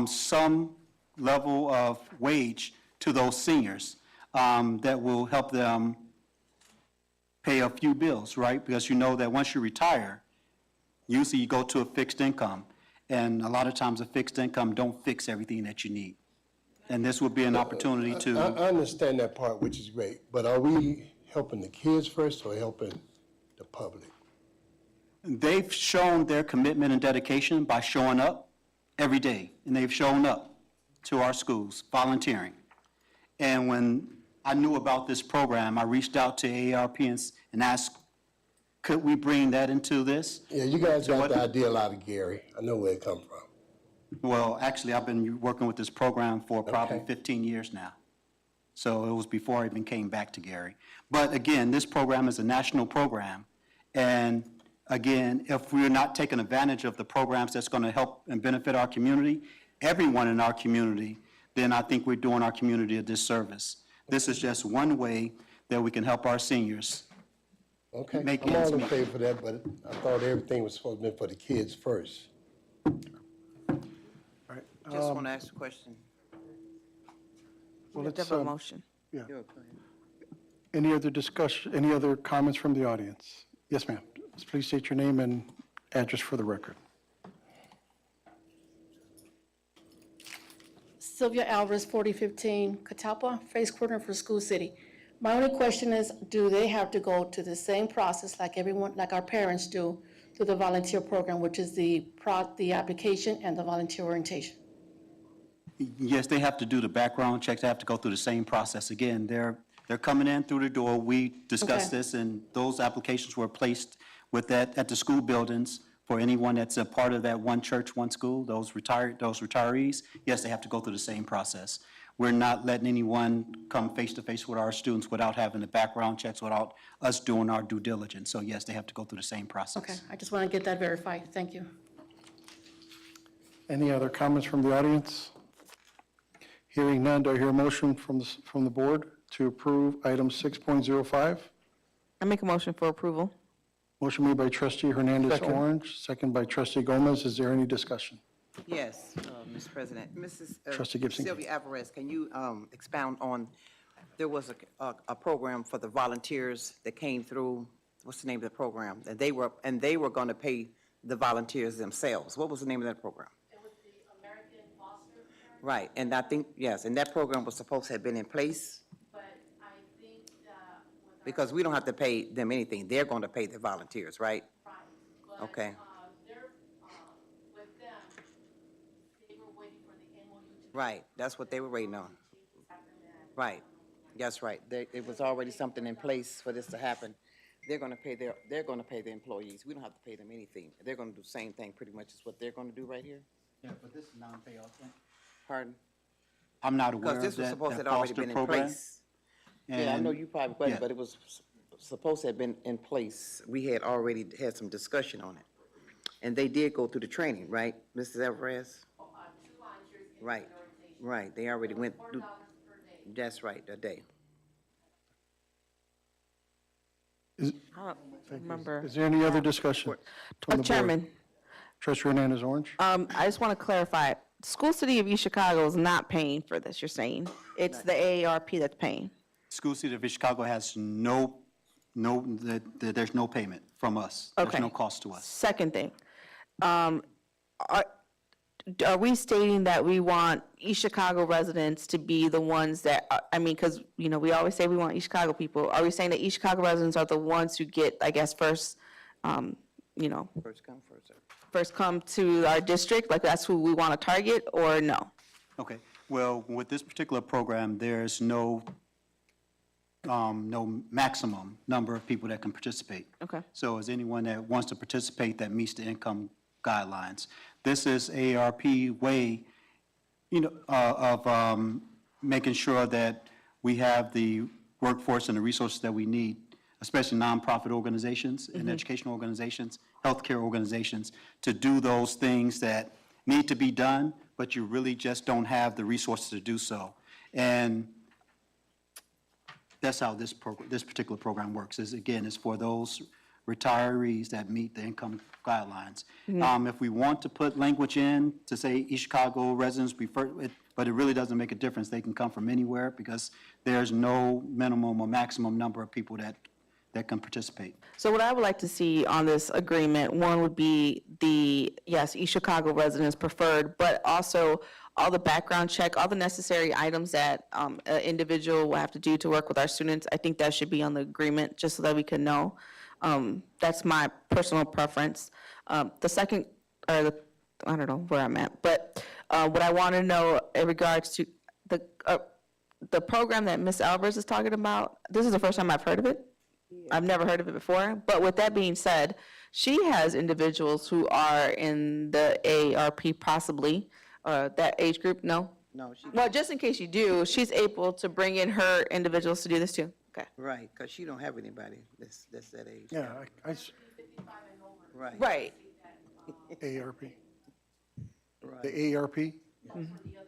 some level of wage to those seniors that will help them pay a few bills, right? Because you know that once you retire, usually you go to a fixed income, and a lot of times a fixed income don't fix everything that you need. And this would be an opportunity I to, understand that part, which is great, but are we helping the kids first or helping the public? they've shown their commitment and dedication by showing up every day, and they've shown up to our schools volunteering. And when I knew about this program, I reached out to AARP and asked, could we bring that into this? Yeah, you guys So got what- the idea out of Gary. I know where it come from. Well, actually, I've been working with this program for probably Okay. 15 years now. So it was before I even came back to Gary. But again, this program is a national program. And again, if we're not taking advantage of the programs that's going to help and benefit our community, everyone in our community, then I think we're doing our community a disservice. This is just one way that we can help our seniors. Okay, Make I'm ends all in meet. favor for that, but I thought everything was supposed to be for the kids first. Just want to ask a question. Well, We have let's, to have a motion. Yeah, go ahead. any other discussion, any other comments from the audience? Yes, ma'am. Please state your name and address for the record. Sylvia Alvarez, 4015 Catalpa, Face Coordinator for School City. My only question is, do they have to go to the same process like everyone, like our parents do, through the volunteer program, which is the application and the volunteer orientation? Yes, they have to do the background checks, they have to go through the same process. Again, they're coming in through the door, we discussed Okay. this, and those applications were placed with that, at the school buildings for anyone that's a part of that one church, one school, those retirees, yes, they have to go through the same process. We're not letting anyone come face-to-face with our students without having the background checks, without us doing our due diligence. So yes, they have to go through the same process. Okay, I just want to get that verified. Thank you. Any other comments from the audience? Hearing none, do I hear a motion from the board to approve item 6.05? I make a motion for approval. Motion made by trustee Hernandez Orange, second by trustee Gomez. Is there any discussion? Yes, Mr. President. Mrs. Trustee Gibson. Sylvia Alvarez, can you expound on, there was a program for the volunteers that came through, what's the name of the program? And they were going to pay the volunteers themselves. What was the name of that program? It was the American Foster Parent, Right, and I think, yes, and that program was supposed to have been in place, but I think that with because we don't have to pay them anything. They're going to pay the volunteers, right? our, but, Okay. they're, with them, they were waiting for the MOU to. Right, that's what they were waiting on. Right, that's right. It was already something in place for this to happen. They're gonna pay their employees. We don't have to pay them anything. They're gonna do the same thing pretty much as what they're gonna do right here. Yeah, but this is non-payoff thing. Pardon? I'm not aware Because of this was that supposed to that have already foster been in program. place. Yeah, I know And- you probably wasn't, yeah. but it was supposed to have been in place. We had already had some discussion on it. And they did go through the training, right, Mrs. Alvarez? Two volunteers in Right, the orientation. right. They already went through, $4 per day. that's right, a day. I don't remember. Is there any other discussion from the board? Chairman, Trustee Hernandez Orange? I just want to clarify, School City of East Chicago is not paying for this, you're saying? It's the AARP that's paying? School City of Chicago has there's no payment from us. Okay. There's no cost to us. Second thing, are we stating that we want East Chicago residents to be the ones that, I mean, because, you know, we always say we want East Chicago people. Are we saying that East Chicago residents are the ones who get, I guess, first, you know, First come, first served. first come to our district? Like, that's who we want to target, or no? Okay, well, with this particular program, there's no maximum number of people that can participate. Okay. So is anyone that wants to participate that meets the income guidelines. This is AARP way, you know, of making sure that we have the workforce and the resources that we need especially nonprofit organizations and educational organizations, healthcare organizations, to do those things that need to be done, but you really just don't have the resources to do so. And that's how this particular program works, is again, is for those retirees that meet the income guidelines. If we want to put language in to say East Chicago residents prefer, but it really doesn't make a difference. They can come from anywhere because there's no minimum or maximum number of people that can participate. So what I would like to see on this agreement, one would be yes, East Chicago residents preferred, but also all the background check, all the necessary items that an individual will have to do to work with our students. I think that should be on the agreement, just so that we can know. That's my personal preference. The second, I don't know where I'm at, but what I want to know in regards to the program that Ms. Alvarez is talking about, this is the first time I've heard of it. I've never heard of it before. But with that being said, she has individuals who are in the AARP possibly, that age group, no? No, she, Well, just in case you do, she's able to bring in her individuals to do this too. Okay. right, because she don't have anybody that's that age. Yeah, Right. Right. AARP. Right. The AARP?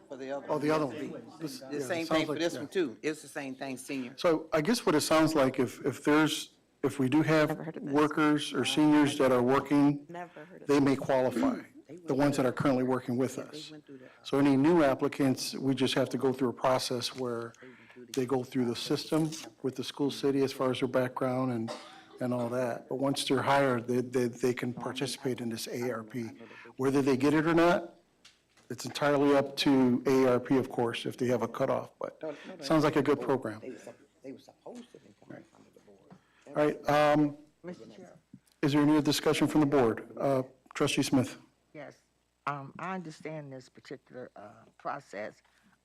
For the other. Oh, the other one. This- The yeah, it same sounds thing for like- this yeah. one too. It's the same thing, senior. So I guess what it sounds like, if we do have Never heard of this. workers or seniors that are working, Never heard of they may qualify, the ones that are currently working with us. So any new applicants, we just have to go through a process where they go through the system with the school city as far as their background and all that. But once they're hired, they can participate in this AARP. Whether they get it or not, it's entirely up to AARP, of course, if they have a cutoff, but it sounds like a good program. They were supposed to be coming from the board. All right, Mr. Chair, is there any other discussion from the board? Trustee Smith? yes, I understand this particular process,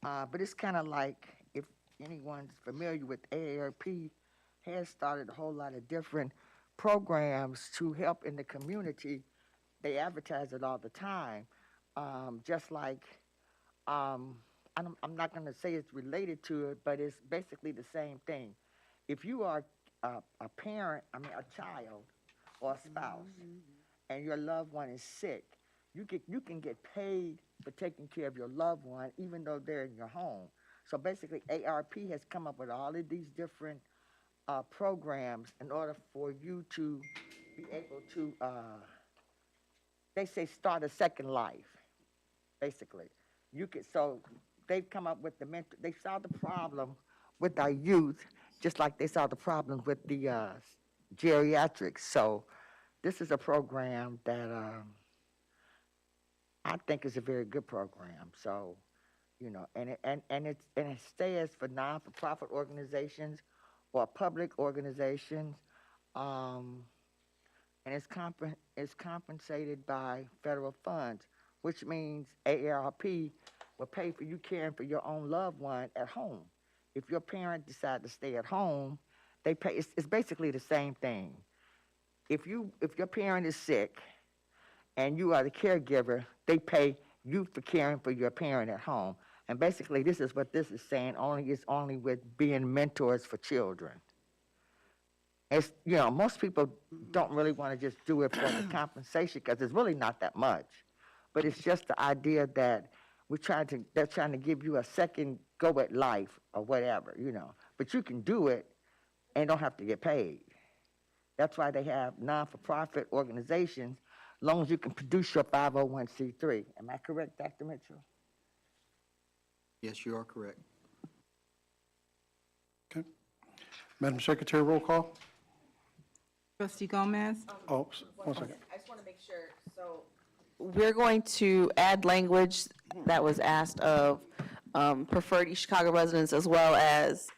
but it's kind of like, if anyone's familiar with AARP, has started a whole lot of different programs to help in the community. They advertise it all the time, just like, I'm not going to say it's related to it, but it's basically the same thing. If you are a parent, a child or a spouse, and your loved one is sick, you can get paid for taking care of your loved one, even though they're in your home. So basically, ARP has come up with all of these different programs in order for you to be able to, they say, start a second life, basically. So they've come up with they saw the problem with our youth, just like they saw the problem with the geriatrics. So this is a program that I think is a very good program. So, and it stands for non-for-profit organizations or public organizations, and it's compensated by federal funds, which means AARP will pay for you caring for your own loved one at home. If your parent decide to stay at home, they pay. It's basically the same thing. If your parent is sick and you are the caregiver, they pay you for caring for your parent at home. And basically, this is what this is saying, only with being mentors for children. It's, most people don't really want to just do it for the compensation because it's really not that much. But it's just the idea that they're trying to give you a second go at life or whatever, But you can do it and don't have to get paid. That's why they have non-for-profit organizations, as long as you can produce your 501c3. Am I correct, Dr. Mitchell? Yes, you are correct. Okay. Madam Secretary, roll call? Trustee Gomez? Oh, one second. I just want to make sure, so. We're going to add language that was asked of preferred East Chicago residents, as well as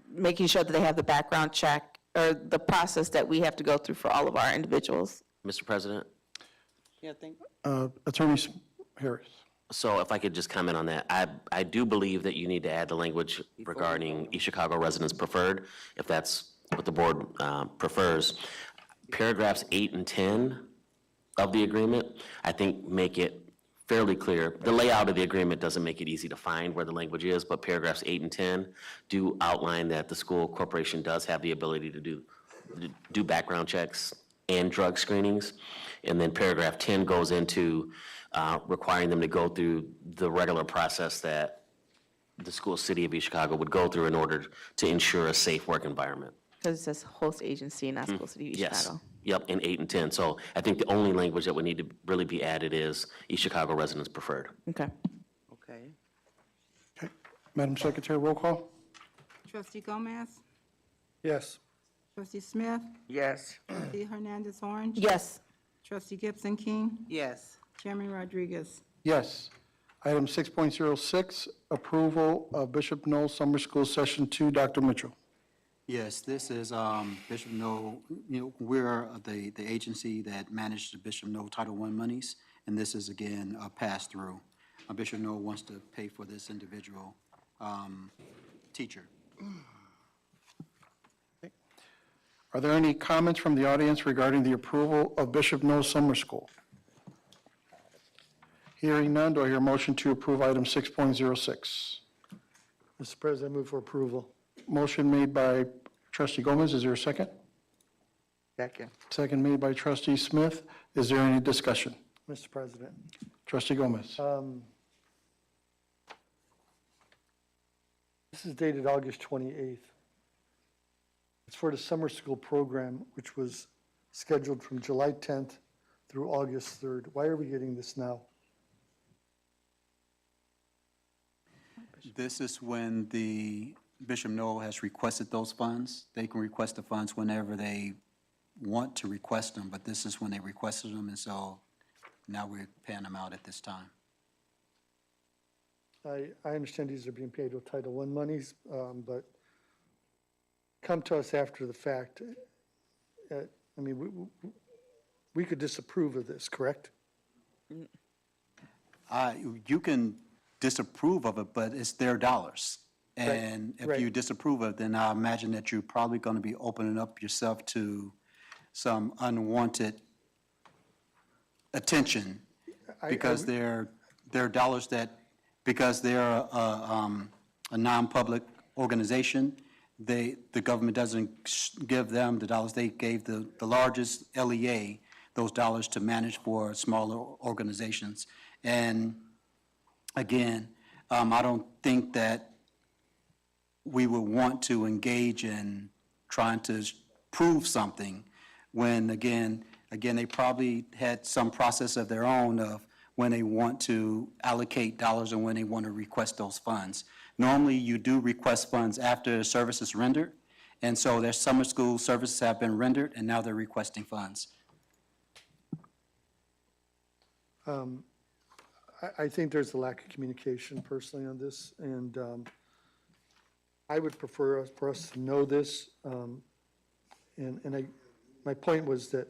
making sure that they have the background check or the process that we have to go through for all of our individuals. Mr. President? Yeah, I think, Attorney Harris? So if I could just comment on that, I do believe that you need to add the language regarding East Chicago residents preferred, if that's what the board prefers. Paragraphs 8 and 10 of the agreement, I think, make it fairly clear. The layout of the agreement doesn't make it easy to find where the language is, but paragraphs 8 and 10 do outline that the school corporation does have the ability to do background checks and drug screenings. And then paragraph 10 goes into requiring them to go through the regular process that the school city of East Chicago would go through in order to ensure a safe work environment. Because it says host agency, not school city of East Yes. Chicago. Yep, in 8 and 10. So I think the only language that would need to really be added is East Chicago residents preferred. Okay. Okay. Okay. Madam Secretary, roll call? Trustee Gomez? Yes. Trustee Smith? Yes. Trustee Hernandez Orange? Yes. Trustee Gibson King? Yes. Chairman Rodriguez? Yes. Item 6.06, approval of Bishop Noel Summer School Session 2. Dr. Mitchell. Yes, this is Bishop Noel, we're the agency that managed the Bishop Noel Title I monies, and this is again a pass-through. Bishop Noel wants to pay for this individual teacher. Are there any comments from the audience regarding the approval of Bishop Noel Summer School? Hearing none, do I hear a motion to approve item 6.06? Mr. President, I move for approval. Motion made by Trustee Gomez. Is there a second? Second. Second made by Trustee Smith. Is there any discussion? Mr. President. Trustee Gomez. This is dated August 28th. It's for the summer school program, which was scheduled from July 10th through August 3rd. Why are we getting this now? This is when the Bishop Noel has requested those funds. They can request the funds whenever they want to request them, but this is when they requested them, and so now we're paying them out at this time. I understand these are being paid with Title I monies, but come to us after the fact. I mean, we could disapprove of this, correct? You can disapprove of it, but it's their dollars. And if right. you disapprove of it, then I imagine that you're probably going to be opening up yourself to some unwanted attention because they're dollars that, because they're a non-public organization, the government doesn't give them the dollars. They gave the largest LEA those dollars to manage for smaller organizations. And again, I don't think that we would want to engage in trying to prove something when, again, they probably had some process of their own of when they want to allocate dollars and when they want to request those funds. Normally, you do request funds after service is rendered, and so their summer school services have been rendered, and now they're requesting funds. I think there's a lack of communication personally on this, and I would prefer for us to know this. My point was that,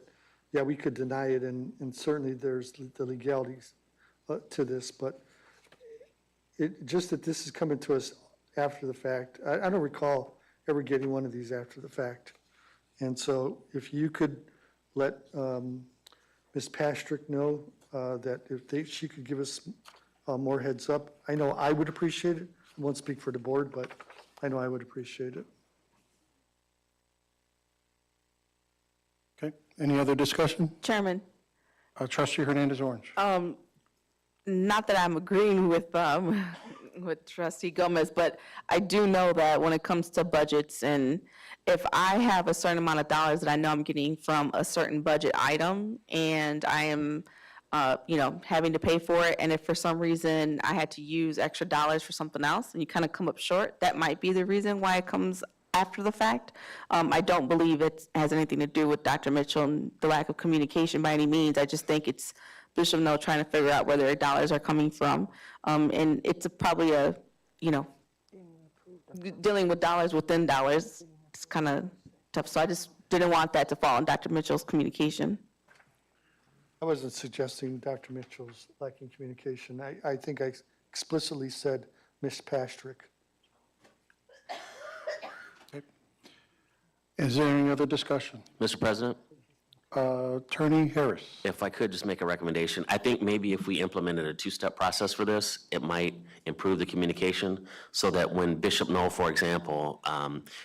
yeah, we could deny it, and certainly there's the legalities to this, but just that this is coming to us after the fact. I don't recall ever getting one of these after the fact. And so if you could let Ms. Pastrick know that if she could give us more heads up, I know I would appreciate it. I won't speak for the board, but I know I would appreciate it. Okay. Any other discussion? Chairman, Trustee Hernandez Orange. not that I'm agreeing with Trustee Gomez, but I do know that when it comes to budgets, and if I have a certain amount of dollars that I know I'm getting from a certain budget item, and I am, having to pay for it, and if for some reason I had to use extra dollars for something else, and you kind of come up short, that might be the reason why it comes after the fact. I don't believe it has anything to do with Dr. Mitchell and the lack of communication by any means. I just think it's Bishop Noel trying to figure out where their dollars are coming from. And it's probably dealing with dollars within dollars, it's kind of tough. So I just didn't want that to fall on Dr. Mitchell's communication. I wasn't suggesting Dr. Mitchell's lacking communication. I think I explicitly said Ms. Pastrick. Is there any other discussion? Mr. President, Attorney Harris. If I could just make a recommendation, I think maybe if we implemented a two-step process for this, it might improve the communication so that when Bishop Knoll, for example,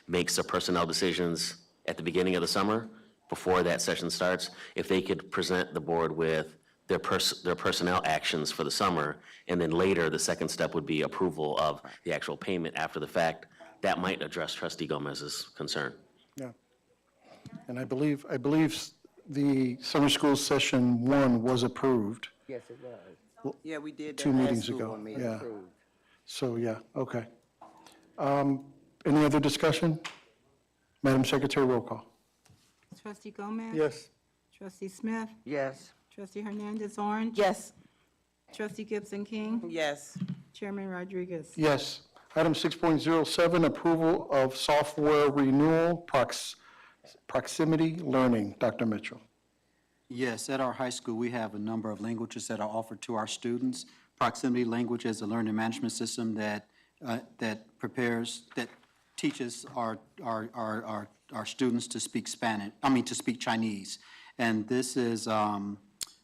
makes their personnel decisions at the beginning of the summer, before that session starts, if they could present the board with their personnel actions for the summer, and then later, the second step would be approval of the actual payment after the fact, that might address Trustee Gomez's concern. Yeah. And I believe the summer school session 1 was approved. Yes, it was. Yeah, we did that 2 last meetings school ago, board meeting. yeah. Approved. So, yeah, okay. Any other discussion? Madam Secretary, roll call. Trustee Gomez? Yes. Trustee Smith? Yes. Trustee Hernandez Orange? Yes. Trustee Gibson King? Yes, Chairman Rodriguez? Yes. Item 6.07, approval of software renewal, proximity learning. Dr. Mitchell. Yes, at our high school, we have a number of languages that are offered to our students. Proximity language is a learning management system that teaches our students to speak to speak Chinese. And this is,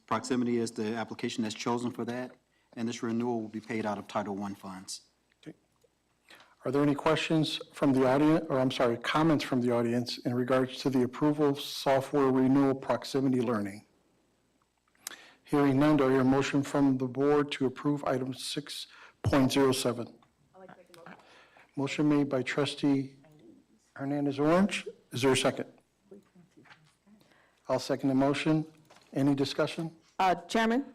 Proximity is the application that's chosen for that, and this renewal will be paid out of Title I funds. Are there any questions from the audience, or I'm sorry, comments from the audience in regards to the approval of software renewal proximity learning? Hearing none, do I hear a motion from the board to approve item 6.07? Motion made by Trustee Hernandez Orange. Is there a second? I'll second the motion. Any discussion? Chairman?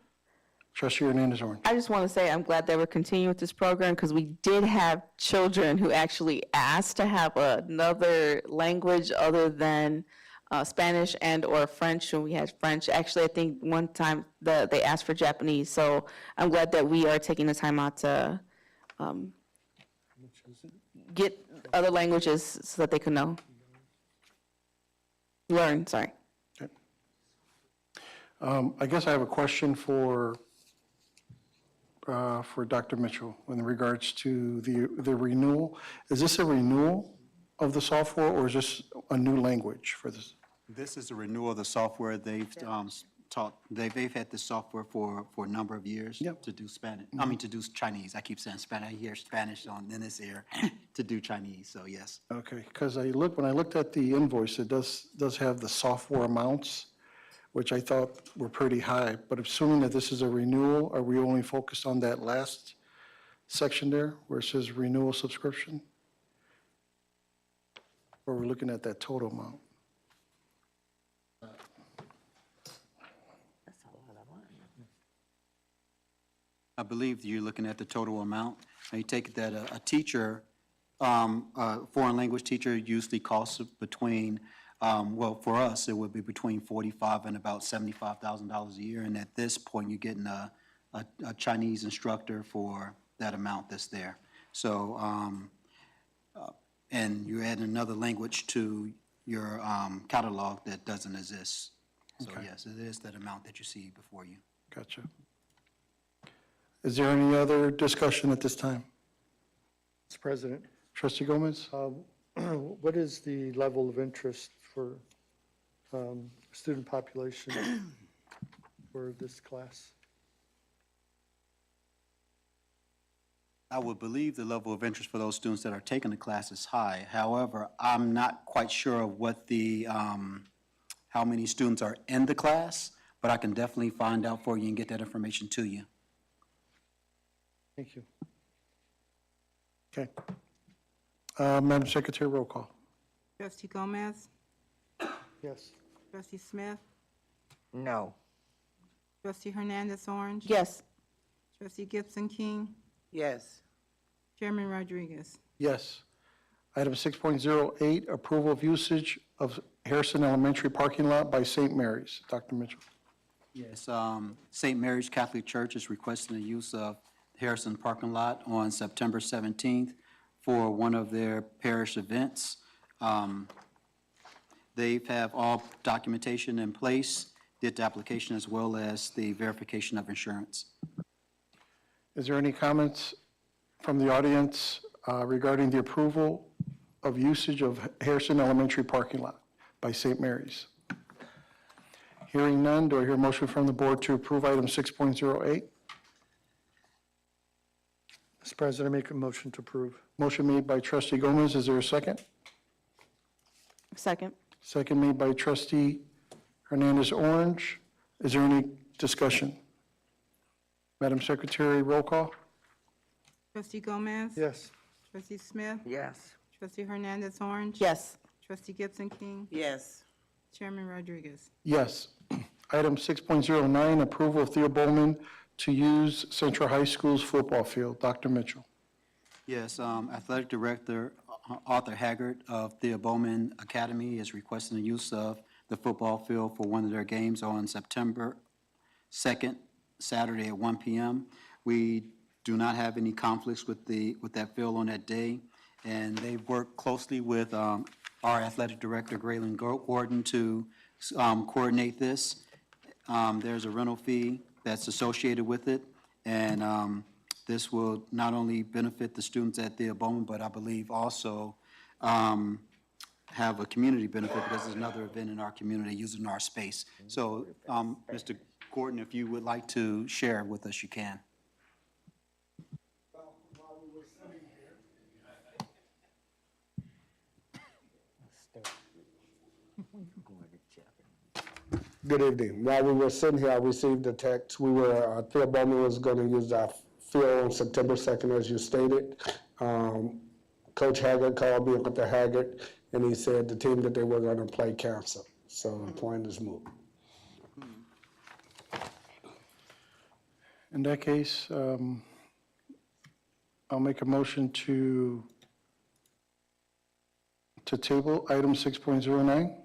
Trustee Hernandez Orange. I just want to say I'm glad that we're continuing with this program because we did have children who actually asked to have another language other than Spanish and/or French when we had French. Actually, I think one time they asked for Japanese. So I'm glad that we are taking the time out to get other languages so that they can learn, sorry. I guess I have a question for Dr. Mitchell in regards to the renewal. Is this a renewal of the software, or is this a new language for this? This is a renewal of the software. They've they've had this software for a number of years to do Spanish, to do Chinese. I keep saying Spanish, I hear Spanish in this ear, to do Chinese, so yes. Okay, because when I looked at the invoice, it does have the software amounts, which I thought were pretty high, but assuming that this is a renewal, are we only focused on that last section there where it says renewal subscription? Or we're looking at that total amount? I believe you're looking at the total amount. And you take it that a teacher, a foreign language teacher usually costs between, for us, it would be between $45,000 and about $75,000 a year. And at this point, you're getting a Chinese instructor for that amount that's there. So, and you add another language to your catalog that doesn't exist. So yes, it is that amount that you see before you. Gotcha. Is there any other discussion at this time? Mr. President, Trustee Gomez? what is the level of interest for student population for this class? I would believe the level of interest for those students that are taking the class is high. However, I'm not quite sure of what how many students are in the class, but I can definitely find out for you and get that information to you. Thank you. Okay. Madam Secretary, roll call. Trustee Gomez? Yes. Trustee Smith? No. Trustee Hernandez Orange? Yes. Trustee Gibson King? yes, Chairman Rodriguez? Yes. Item 6.08, approval of usage of Harrison Elementary parking lot by St. Mary's. Dr. Mitchell. Yes, St. Mary's Catholic Church is requesting the use of Harrison parking lot on September 17th for one of their parish events. They have all documentation in place, did the application as well as the verification of insurance. Is there any comments from the audience regarding the approval of usage of Harrison Elementary parking lot by St. Mary's? Hearing none, do I hear a motion from the board to approve item 6.08? Mr. President, I make a motion to approve. Motion made by trustee Gomez, is there a second? Second. Second made by trustee Hernandez Orange. Is there any discussion? Madam Secretary, roll call? Trustee Gomez? Yes. Trustee Smith? Yes. Trustee Hernandez Orange? Yes. Trustee Gibson King? Yes. Chairman Rodriguez? Yes. Item 6.09, approval of Theo Bowman to use Central High School's football field. Dr. Mitchell. Yes, Athletic Director Arthur Haggard of Thea Bowman Academy is requesting the use of the football field for one of their games on September 2nd, Saturday at 1 p.m. We do not have any conflicts with that field on that day, and they've worked closely with our Athletic Director, Graylin Gordon, to coordinate this. There's a rental fee that's associated with it, and this will not only benefit the students at Thea Bowman, but I believe also have a community benefit because there's another event in our community using our space. So, Mr. Gordon, if you would like to share with us, you can. Good evening. While we were sitting here, I received a text. Theo Bowman was going to use our field on September 2nd, as you stated. Coach Haggard called me, Dr. Haggard, and he said the team that they were going to play canceled. So the point is moved. In that case, I'll make a motion to table item 6.09.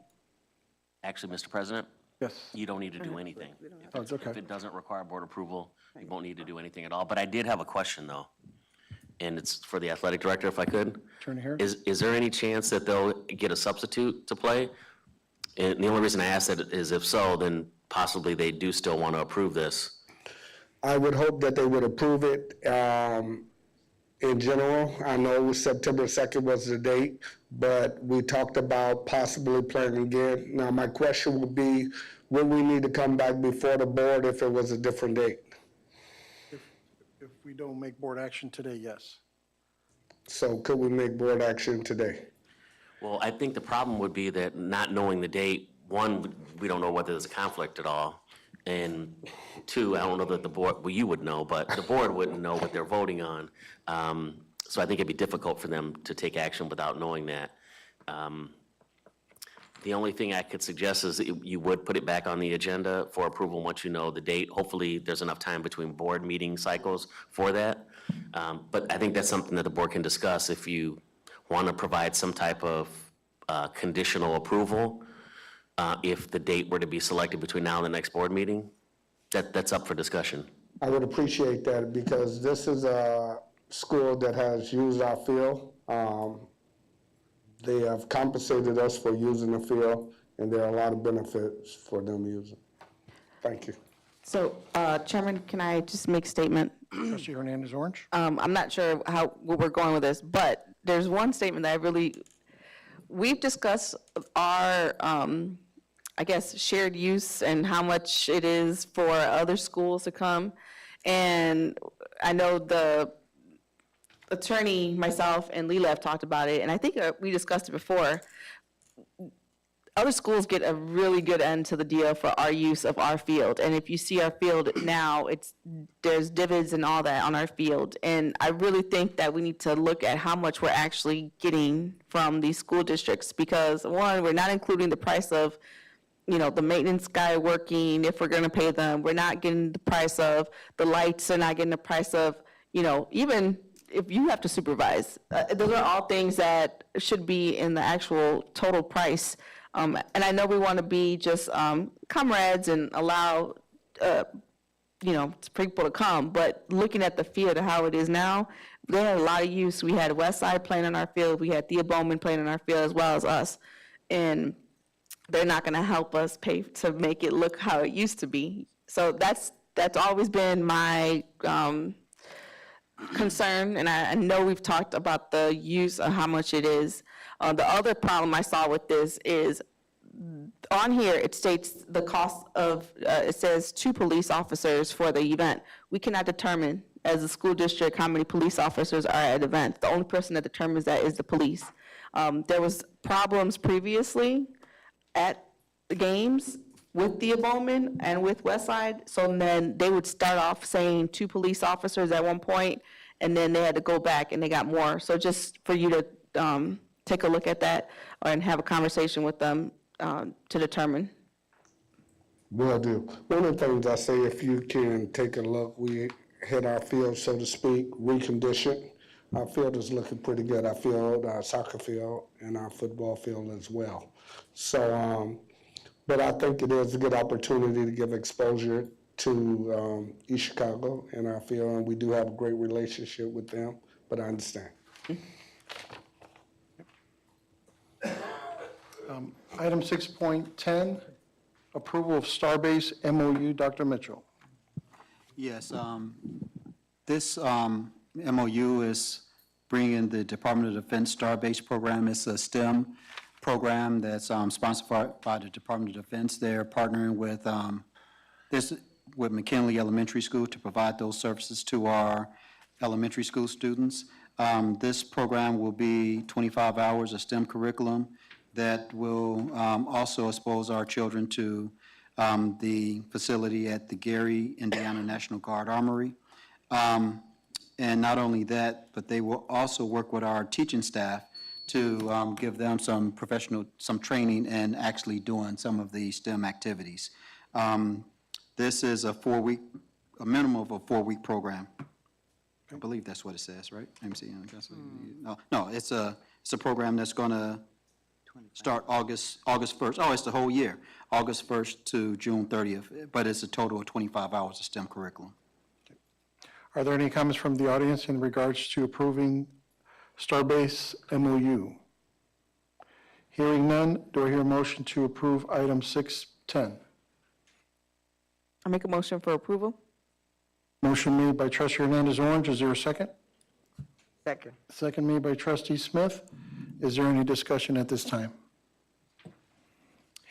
Actually, Mr. President, Yes. you don't need to do anything. Oh, it's okay. If it doesn't require board approval, you won't need to do anything at all. But I did have a question, though, and it's for the athletic director, if I could. Attorney Harris? Is there any chance that they'll get a substitute to play? And the only reason I ask that is if so, then possibly they do still want to approve this. I would hope that they would approve it in general. I know September 2nd was the date, but we talked about possibly playing again. Now, my question would be, would we need to come back before the board if it was a different date? If we don't make board action today, yes. So could we make board action today? Well, I think the problem would be that not knowing the date, one, we don't know whether there's a conflict at all. And two, I don't know that the board, well, you would know, but the board wouldn't know what they're voting on. So I think it'd be difficult for them to take action without knowing that. The only thing I could suggest is that you would put it back on the agenda for approval once you know the date. Hopefully, there's enough time between board meeting cycles for that. But I think that's something that the board can discuss if you want to provide some type of conditional approval. If the date were to be selected between now and the next board meeting, that's up for discussion. I would appreciate that because this is a school that has used our field. They have compensated us for using the field, and there are a lot of benefits for them using. Thank you. So, Chairman, can I just make a statement? Trustee Hernandez Orange? I'm not sure where we're going with this, but there's one statement that we've discussed our, I guess, shared use and how much it is for other schools to come. And I know the attorney, myself, and Leela have talked about it, and I think we discussed it before. Other schools get a really good end to the deal for our use of our field. And if you see our field now, there's divots and all that on our field. And I really think that we need to look at how much we're actually getting from these school districts because, one, we're not including the price of, the maintenance guy working, if we're going to pay them. We're not getting the price of the lights. They're not getting the price of, even if you have to supervise. Those are all things that should be in the actual total price. And I know we want to be just comrades and allow, people to come, but looking at the field of how it is now, they had a lot of use. We had Westside playing on our field. We had Thea Bowman playing on our field as well as us. And they're not going to help us pay to make it look how it used to be. So that's always been my concern, and I know we've talked about the use of how much it is. The other problem I saw with this is on here, it states the cost of, it says 2 police officers for the event. We cannot determine, as a school district, how many police officers are at events. The only person that determines that is the police. There was problems previously at the games with the Bowman and with Westside, so then they would start off saying 2 police officers at one point, and then they had to go back and they got more. So just for you to take a look at that and have a conversation with them to determine. Will do. One of the things I say, if you can take a look, we hit our field, so to speak, recondition. Our field is looking pretty good. Our field, our soccer field, and our football field as well. So, but I think it is a good opportunity to give exposure to East Chicago and our field, and we do have a great relationship with them, but I understand. Item 6.10, approval of Starbase MOU. Dr. Mitchell. Yes, this MOU is bringing the Department of Defense Star-Based program. It's a STEM program that's sponsored by the Department of Defense. They're partnering with with McKinley Elementary School to provide those services to our elementary school students. This program will be 25 hours of STEM curriculum that will also expose our children to the facility at the Gary, Indiana National Guard Armory. And not only that, but they will also work with our teaching staff to give them some training and actually doing some of the STEM activities. This is a minimum of a 4-week program. I believe that's what it says, right? MC, no, it's a program that's going to start August 1st. Oh, it's the whole year, August 1st to June 30th, but it's a total of 25 hours of STEM curriculum. Are there any comments from the audience in regards to approving Starbase MOU? Hearing none, do I hear a motion to approve item 6.10? I make a motion for approval. Motion made by Trustee Hernandez Orange. Is there a second? Second. Second made by Trustee Smith. Is there any discussion at this time?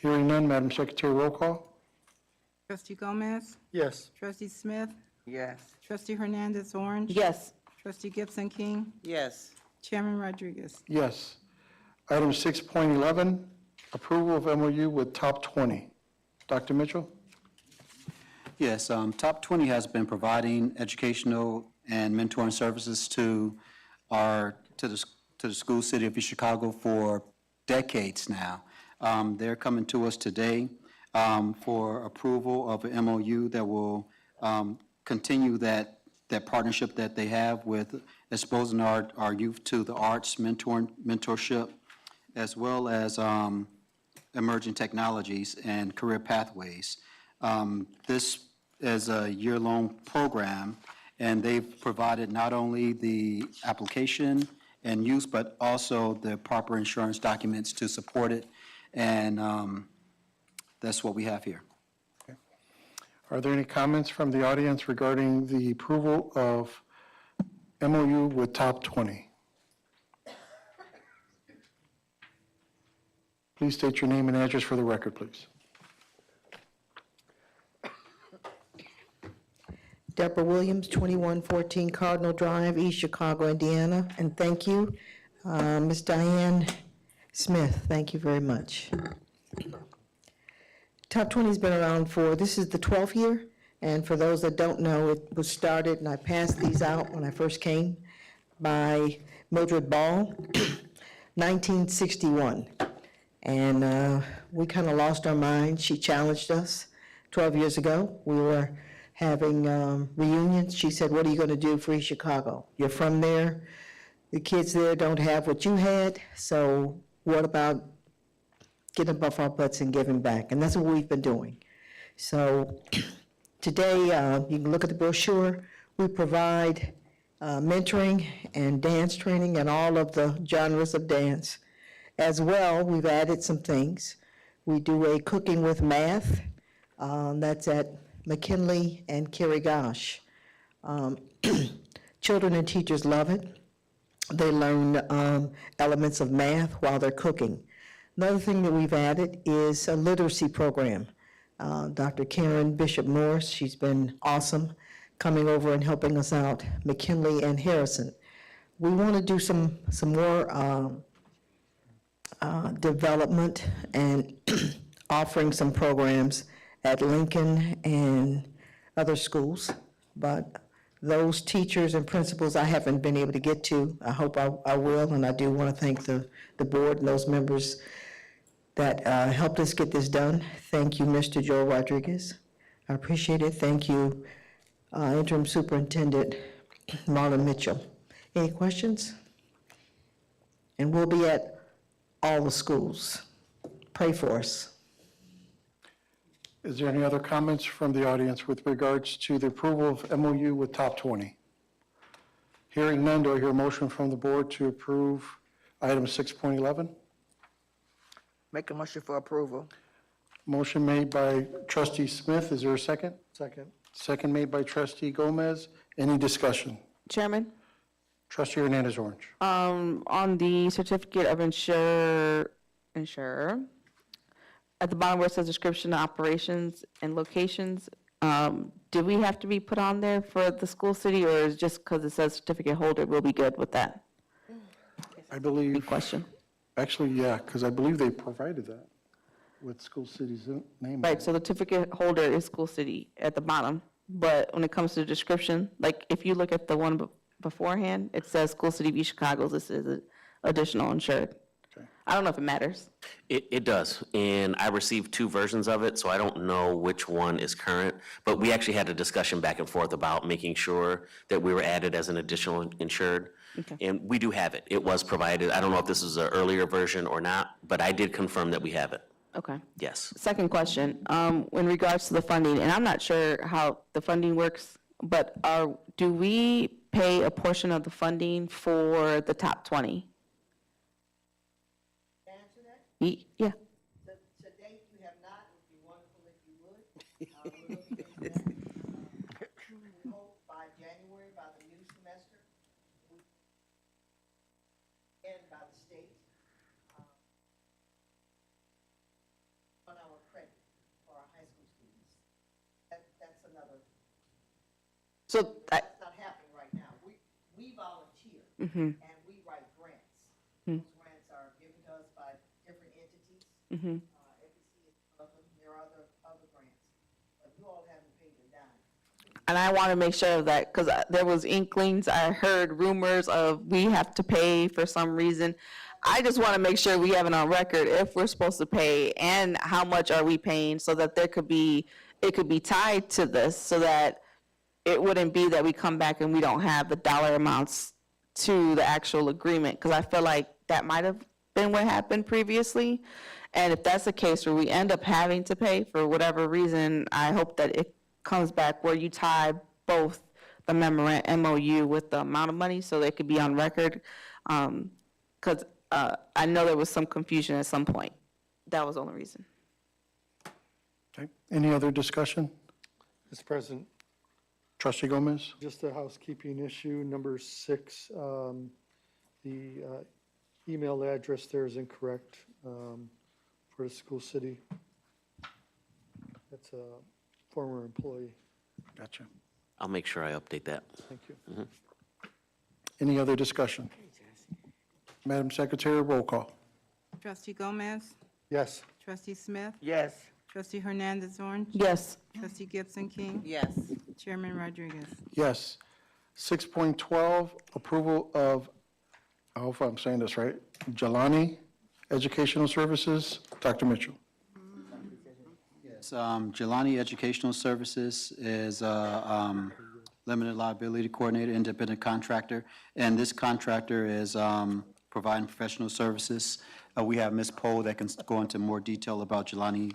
Hearing none, Madam Secretary, roll call. Trustee Gomez? Yes. Trustee Smith? Yes. Trustee Hernandez Orange? Yes. Trustee Gibson King? Yes. Chairman Rodriguez? Yes. Item 6.11, approval of MOU with Top 20. Dr. Mitchell? Yes, Top 20 has been providing educational and mentoring services to the school city of East Chicago for decades now. They're coming to us today for approval of an MOU that will continue that partnership that they have with exposing our youth to the arts, mentorship, as well as emerging technologies and career pathways. This is a year-long program, and they've provided not only the application and use, but also the proper insurance documents to support it, and that's what we have here. Are there any comments from the audience regarding the approval of MOU with Top 20? Please state your name and address for the record, please. Deborah Williams, 2114 Cardinal Drive, East Chicago, Indiana. And thank you, Ms. Diane Smith. Thank you very much. Top 20 has been around this is the 12th year. And for those that don't know, it was started, and I passed these out when I first came, by Mildred Ball, 1961. And we kind of lost our minds. She challenged us 12 years ago. We were having reunions. She said, what are you going to do for East Chicago? You're from there. The kids there don't have what you had, so what about getting above our butts and giving back? And that's what we've been doing. So today, you can look at the brochure. We provide mentoring and dance training and all of the genres of dance. As well, we've added some things. We do a cooking with math. That's at McKinley and Kirigash. Children and teachers love it. They learn elements of math while they're cooking. Another thing that we've added is a literacy program. Dr. Karen Bishop Morris, she's been awesome, coming over and helping us out, McKinley and Harrison. We want to do some more development and offering some programs at Lincoln and other schools, but those teachers and principals I haven't been able to get to. I hope I will, and I do want to thank the board and those members that helped us get this done. Thank you, Mr. Joe Rodriguez. I appreciate it. Thank you, Interim Superintendent Marlon Mitchell. Any questions? And we'll be at all the schools. Pray for us. Is there any other comments from the audience with regards to the approval of MOU with Top 20? Hearing none, do I hear a motion from the board to approve item 6.11? Make a motion for approval. Motion made by Trustee Smith. Is there a second? Second. Second made by Trustee Gomez. Any discussion? Chairman, Trustee Hernandez Orange. on the certificate of insurer, at the bottom where it says description of operations and locations, do we have to be put on there for the school city, or is just because it says certificate holder, we'll be good with that? I believe. Good question. Actually, yeah, because I believe they provided that with school city's name. Right, so the certificate holder is school city at the bottom, but when it comes to the description, like if you look at the one beforehand, it says School City v. Chicago, this is additional insured. I don't know if it matters. It does, and I received 2 versions of it, so I don't know which one is current, but we actually had a discussion back and forth about making sure that we were added as an additional insured. And we do have it. It was provided. I don't know if this is an earlier version or not, but I did confirm that we have it. Okay. Yes. Second question, in regards to the funding, and I'm not sure how the funding works, but do we pay a portion of the funding for the top 20? Answer that? Yeah. To date, you have not. It would be wonderful if you would. We're looking into that. We hope by January, by the new semester, and by the state, on our credit for our high school students. That's another, So, that's not happening right now. We volunteer, and we write grants. Those grants are given to us by different entities. ABC is one of them. There are other grants, but you all haven't paid a dime. and I want to make sure of that, because there was inklings, I heard rumors of we have to pay for some reason. I just want to make sure we have it on record if we're supposed to pay, and how much are we paying, so that it could be tied to this, so that it wouldn't be that we come back and we don't have the dollar amounts to the actual agreement, because I feel like that might have been what happened previously. And if that's the case where we end up having to pay for whatever reason, I hope that it comes back where you tie both the memorandum MOU with the amount of money, so they could be on record. Because I know there was some confusion at some point. That was the only reason. Okay. Any other discussion? Mr. President, Trustee Gomez? just a housekeeping issue, number 6, the email address there is incorrect for the school city. That's a former employee. Gotcha. I'll make sure I update that. Thank you. Any other discussion? Madam Secretary, roll call. Trustee Gomez? Yes. Trustee Smith? Yes. Trustee Hernandez Orange? Yes. Trustee Gibson King? Yes. Chairman Rodriguez? Yes. 6.12, approval of, I hope I'm saying this right, Jelani Educational Services. Dr. Mitchell. Yes, Jelani Educational Services is a limited liability coordinator, independent contractor, and this contractor is providing professional services. We have Ms. Poe that can go into more detail about Jelani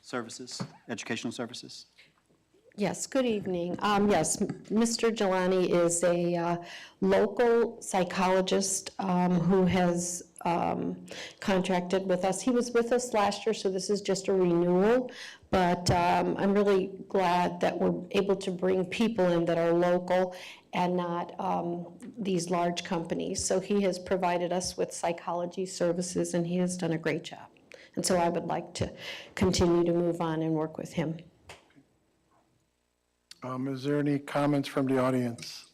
services, educational services. Yes, good evening. Yes, Mr. Jelani is a local psychologist who has contracted with us. He was with us last year, so this is just a renewal. But I'm really glad that we're able to bring people in that are local and not these large companies. So he has provided us with psychology services, and he has done a great job. And so I would like to continue to move on and work with him. Is there any comments from the audience?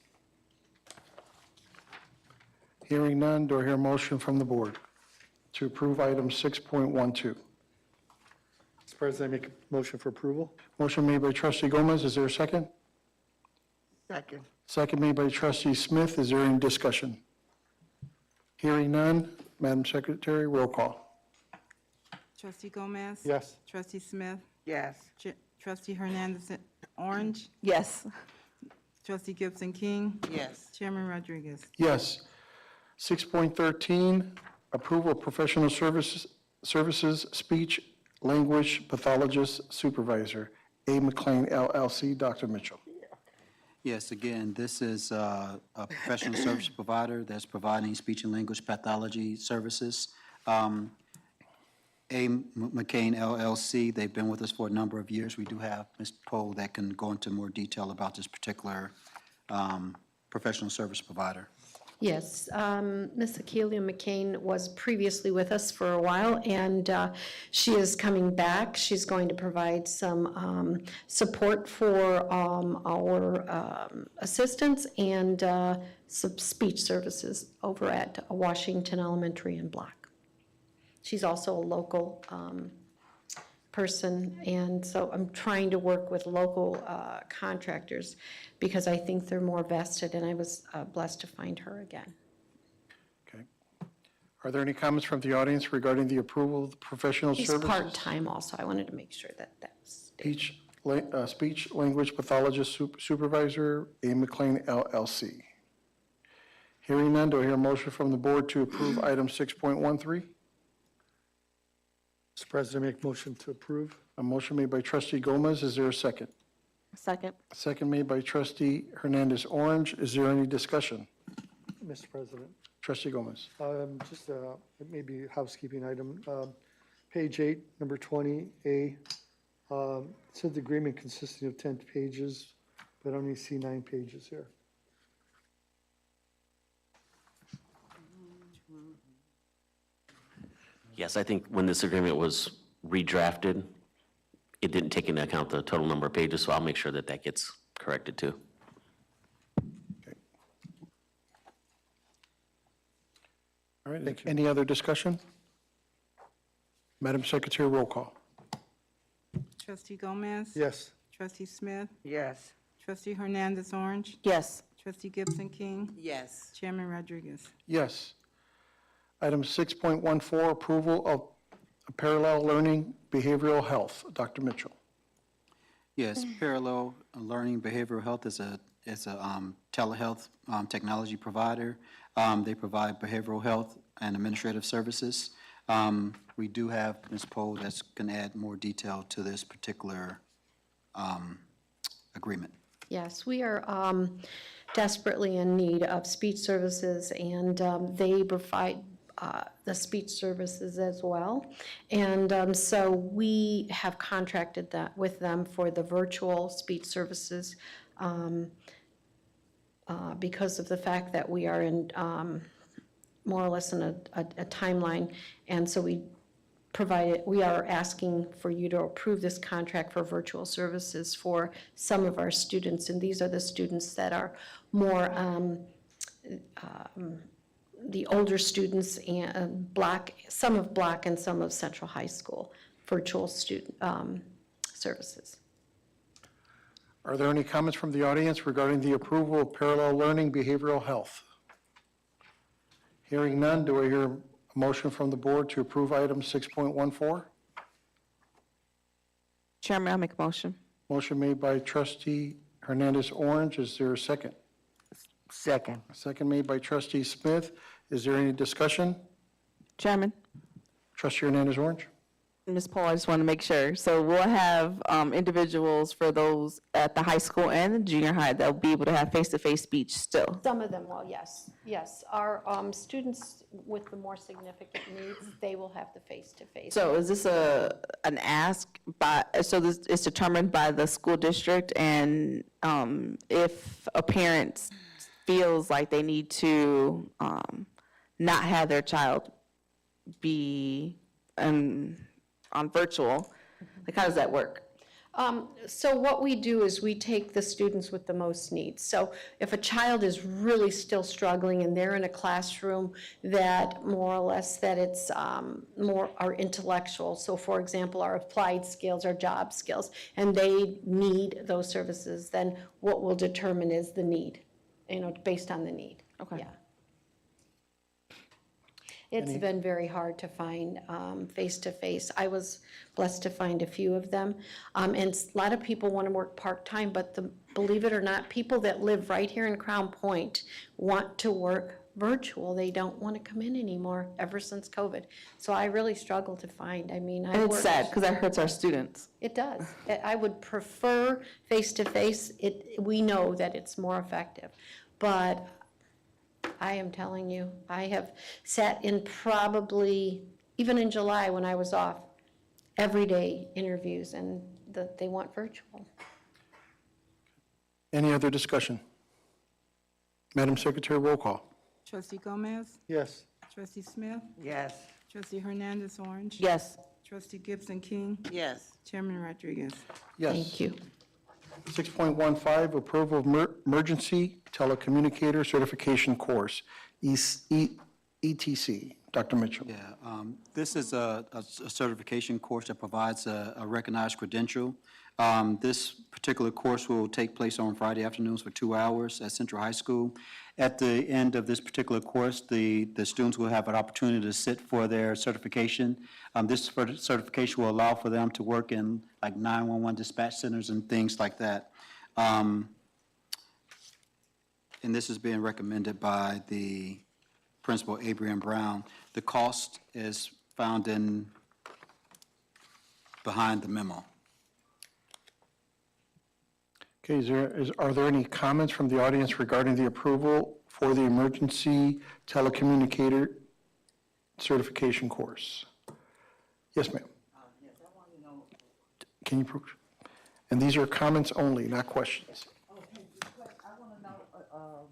Hearing none, do I hear a motion from the board to approve item 6.12? Mr. President, I make a motion for approval. Motion made by trustee Gomez, is there a second? Second. Second made by trustee Smith, is there any discussion? Hearing none, Madam Secretary, roll call. Trustee Gomez? Yes. Trustee Smith? Yes. Trustee Hernandez Orange? Yes. Trustee Gibson King? Yes. Chairman Rodriguez? Yes. 6.13, approval of professional services, speech language pathologist supervisor, A. McLean LLC, Dr. Mitchell. Yes, again, this is a professional service provider that's providing speech and language pathology services. A. McCain LLC, they've been with us for a number of years. We do have Ms. Poe that can go into more detail about this particular professional service provider. Yes, Ms. Akelia McCain was previously with us for a while, and she is coming back. She's going to provide some support for our assistants and some speech services over at Washington Elementary and Block. She's also a local person, and so I'm trying to work with local contractors because I think they're more vested, and I was blessed to find her again. Okay. Are there any comments from the audience regarding the approval of the professional She's services? part-time also. I wanted to make sure that that was. Speech language pathologist supervisor, A. McLean LLC. Hearing none, do I hear a motion from the board to approve item 6.13? Mr. President, I make a motion to approve. A motion made by trustee Gomez, is there a second? Second. Second made by trustee Hernandez Orange, is there any discussion? Mr. President, Trustee Gomez. just it may be a housekeeping item. Page 8, number 20A, it said the agreement consisting of 10 pages, but I only see 9 pages here. Yes, I think when this agreement was redrafted, it didn't take into account the total number of pages, so I'll make sure that that gets corrected too. All right, any other discussion? Madam Secretary, roll call. Trustee Gomez? Yes. Trustee Smith? Yes. Trustee Hernandez Orange? Yes. Trustee Gibson King? Yes. Chairman Rodriguez? Yes. Item 6.14, approval of parallel learning behavioral health. Dr. Mitchell. Yes, Parallel Learning Behavioral Health is a telehealth technology provider. They provide behavioral health and administrative services. We do have Ms. Poe that's going to add more detail to this particular agreement. Yes, we are desperately in need of speech services, and they provide the speech services as well. And so we have contracted that with them for the virtual speech services because of the fact that we are in more or less in a timeline. And so we are asking for you to approve this contract for virtual services for some of our students. And these are the students that are more the older students, and some of Black and some of Central High School, virtual student services. Are there any comments from the audience regarding the approval of parallel learning behavioral health? Hearing none, do I hear a motion from the board to approve item 6.14? Chairman, I'll make a motion. Motion made by trustee Hernandez Orange, is there a second? Second. Second made by trustee Smith, is there any discussion? Chairman, Trustee Hernandez Orange? Ms. Paul, I just want to make sure. So we'll have individuals for those at the high school and the junior high that'll be able to have face-to-face speech still. Some of them will, yes, yes. Our students with the more significant needs, they will have the face-to-face. So is this an ask by, so this is determined by the school district, and if a parent feels like they need to not have their child be on virtual, like how does that work? So what we do is we take the students with the most needs. So if a child is really still struggling and they're in a classroom that more or less that it's more our intellectual, so for example, our applied skills, our job skills, and they need those services, then what we'll determine is the need, based on the need. Okay. Yeah. It's been very hard to find face-to-face. I was blessed to find a few of them. And a lot of people want to work part-time, but believe it or not, people that live right here in Crown Point want to work virtual. They don't want to come in anymore ever since COVID. So I really struggle to find. I mean, And it's sad because that hurts our students. It does. I would prefer face-to-face. We know that it's more effective. But I am telling you, I have sat in probably, even in July when I was off, everyday interviews, and they want virtual. Any other discussion? Madam Secretary, roll call. Trustee Gomez? Yes. Trustee Smith? Yes. Trustee Hernandez Orange? Yes. Trustee Gibson King? Yes. Chairman Rodriguez? Yes. Thank you. 6.15, approval of emergency telecommunicator certification course, ETC. Dr. Mitchell. Yeah, this is a certification course that provides a recognized credential. This particular course will take place on Friday afternoons for 2 hours at Central High School. At the end of this particular course, the students will have an opportunity to sit for their certification. This certification will allow for them to work in like 911 dispatch centers and things like that. And this is being recommended by the Principal Abraham Brown. The cost is found behind the memo. Okay, are there any comments from the audience regarding the approval for the emergency telecommunicator certification course? Yes, ma'am. Yes, I want to know. Can you, and these are comments only, not questions. Okay, I want to know,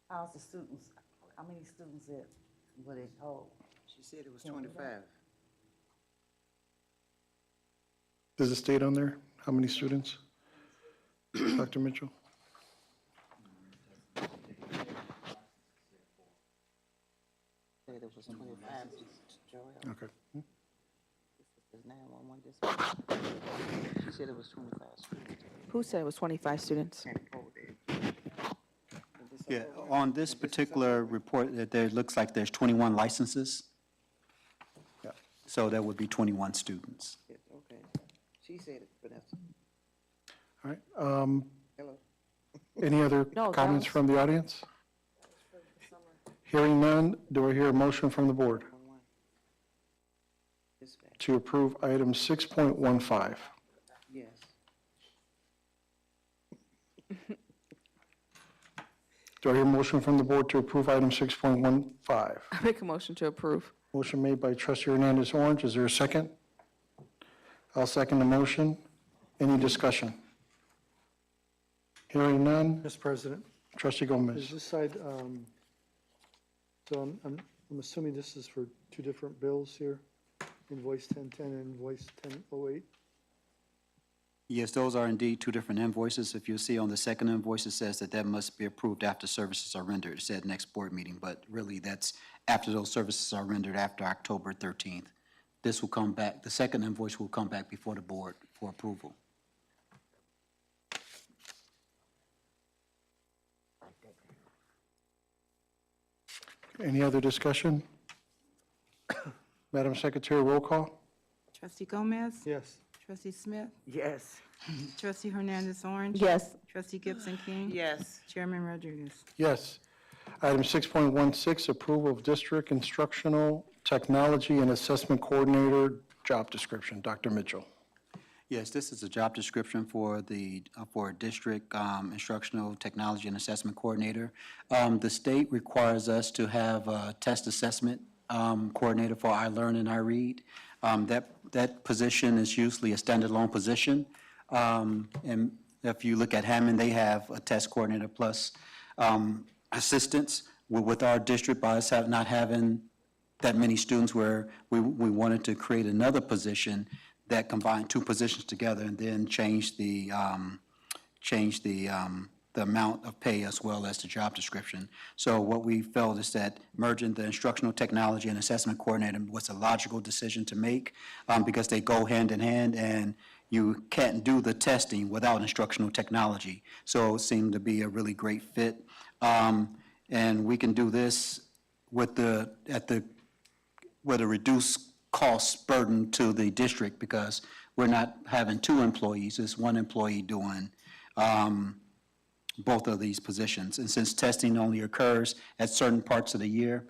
how's the students, how many students were they told? She said it was 25. Does it state on there how many students? Dr. Mitchell? Said it was 25, Joel. Okay. It's 911 dispatch. She said it was 25 students. Who said it was 25 students? Yeah, on this particular report, there looks like there's 21 licenses. Yeah. So that would be 21 students. Okay. She said it, but that's, All right. hello. Any other No, that comments was- from the audience? Hearing none, do I hear a motion from the board Dispatch, to approve item 6.15? yes. Do I hear a motion from the board to approve item 6.15? I make a motion to approve. Motion made by trustee Hernandez Orange. Is there a second? I'll second the motion. Any discussion? Hearing none. Mr. President, Trustee is Gomez. this side, so I'm assuming this is for two different bills here, invoice 1010 and invoice 1008? Yes, those are indeed two different invoices. If you see on the second invoice, it says that must be approved after services are rendered. It said next board meeting, but really that's after those services are rendered after October 13th. This will come back, the second invoice will come back before the board for approval. Any other discussion? Madam Secretary, roll call? Trustee Gomez? Yes. Trustee Smith? Yes. Trustee Hernandez Orange? Yes. Trustee Gibson King? Yes. Chairman Rodriguez? Yes. Item 6.16, approval of district instructional technology and assessment coordinator job description. Dr. Mitchell. Yes, this is a job description for the, for a district instructional technology and assessment coordinator. The state requires us to have a test assessment coordinator for iLearn and iRead. That position is usually a standalone position. And if you look at Hammond, they have a test coordinator plus assistants. With our district, by us not having that many students, where we wanted to create another position that combined two positions together and then change the amount of pay as well as the job description. So what we felt is that merging the instructional technology and assessment coordinator was a logical decision to make, because they go hand in hand, and you can't do the testing without instructional technology. So it seemed to be a really great fit. And we can do this with a reduced cost burden to the district, because we're not having two employees, it's one employee doing both of these positions. And since testing only occurs at certain parts of the year,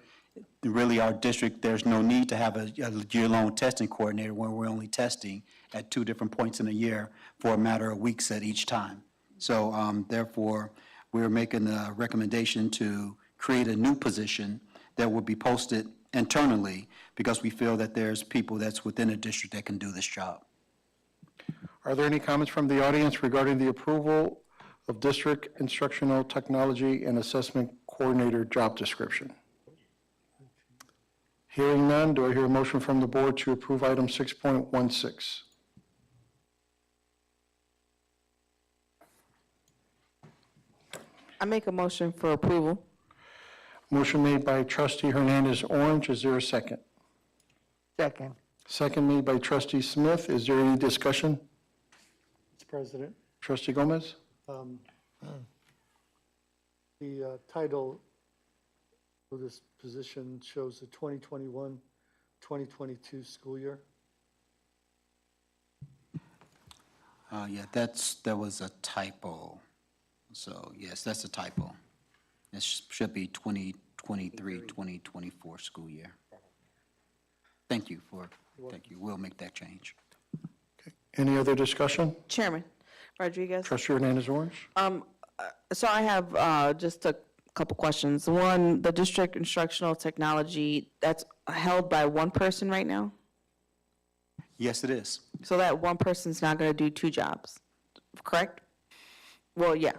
really our district, there's no need to have a year-long testing coordinator when we're only testing at two different points in a year for a matter of weeks at each time. So therefore, we're making a recommendation to create a new position that will be posted internally, because we feel that there's people that's within a district that can do this job. Are there any comments from the audience regarding the approval of District Instructional Technology and Assessment Coordinator job description? Hearing none, do I hear a motion from the board to approve item 6.16? I make a motion for approval. Motion made by Trustee Hernandez Orange. Is there a second? Second. Second made by Trustee Smith. Is there any discussion? Mr. President, Trustee Gomez? the title for this position shows the 2021-2022 school year. Yeah, that was a typo. So yes, that's a typo. It should be 2023, 2024 school year. Thank you. We'll make that change. Any other discussion? Chairman Rodriguez. Trustee Hernandez Orange? So I have just a couple questions. One, the district instructional technology, that's held by one person right now? Yes, it is. So that one person's not going to do two jobs, correct? Well, yeah.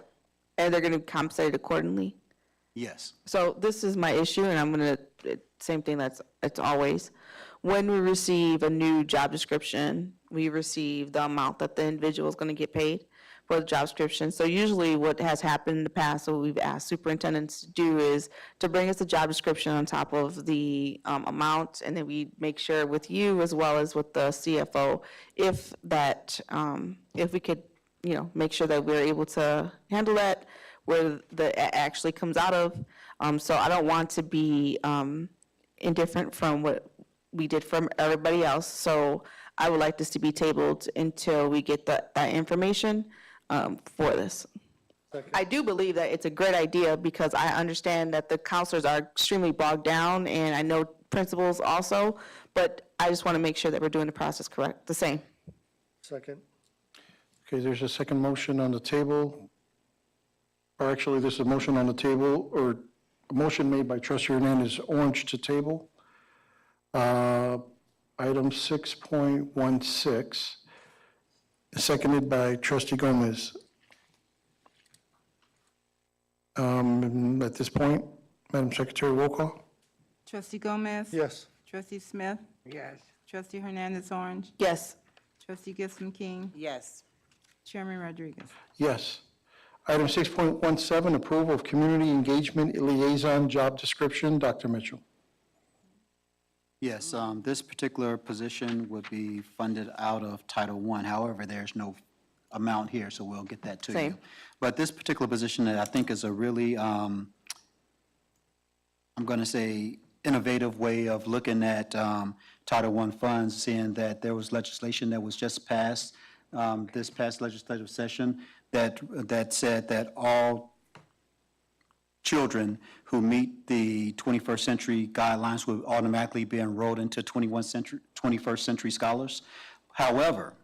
And they're going to compensate it accordingly? Yes. So this is my issue, and I'm going to, same thing it's always. When we receive a new job description, we receive the amount that the individual is going to get paid for the job description. So usually what has happened in the past, what we've asked superintendents to do is to bring us a job description on top of the amount, and then we make sure with you as well as with the CFO, if that, if we could, make sure that we're able to handle that, where the actually comes out of. So I don't want to be indifferent from what we did from everybody else. So I would like this to be tabled until we get that information for this. I do believe that it's a great idea, because I understand that the counselors are extremely bogged down, and I know principals also, but I just want to make sure that we're doing the process correct, the same. Second. Okay, there's a second motion on the table. Or actually, there's a motion on the table, or a motion made by Trustee Hernandez Orange to table. Item 6.16, seconded by Trustee Gomez. At this point, Madam Secretary, roll call. Trustee Gomez? Yes. Trustee Smith? Yes. Trustee Hernandez Orange? Yes. Trustee Gibson King? Yes. Chairman Rodriguez? Yes. Item 6.17, approval of community engagement liaison job description. Dr. Mitchell. Yes, this particular position would be funded out of Title I. However, there's no amount here, so we'll get that to you. Same. But this particular position that I think is a really, I'm going to say, innovative way of looking at Title I funds, seeing that there was legislation that was just passed this past legislative session that said that all children who meet the 21st century guidelines will automatically be enrolled into 21st century scholars. However,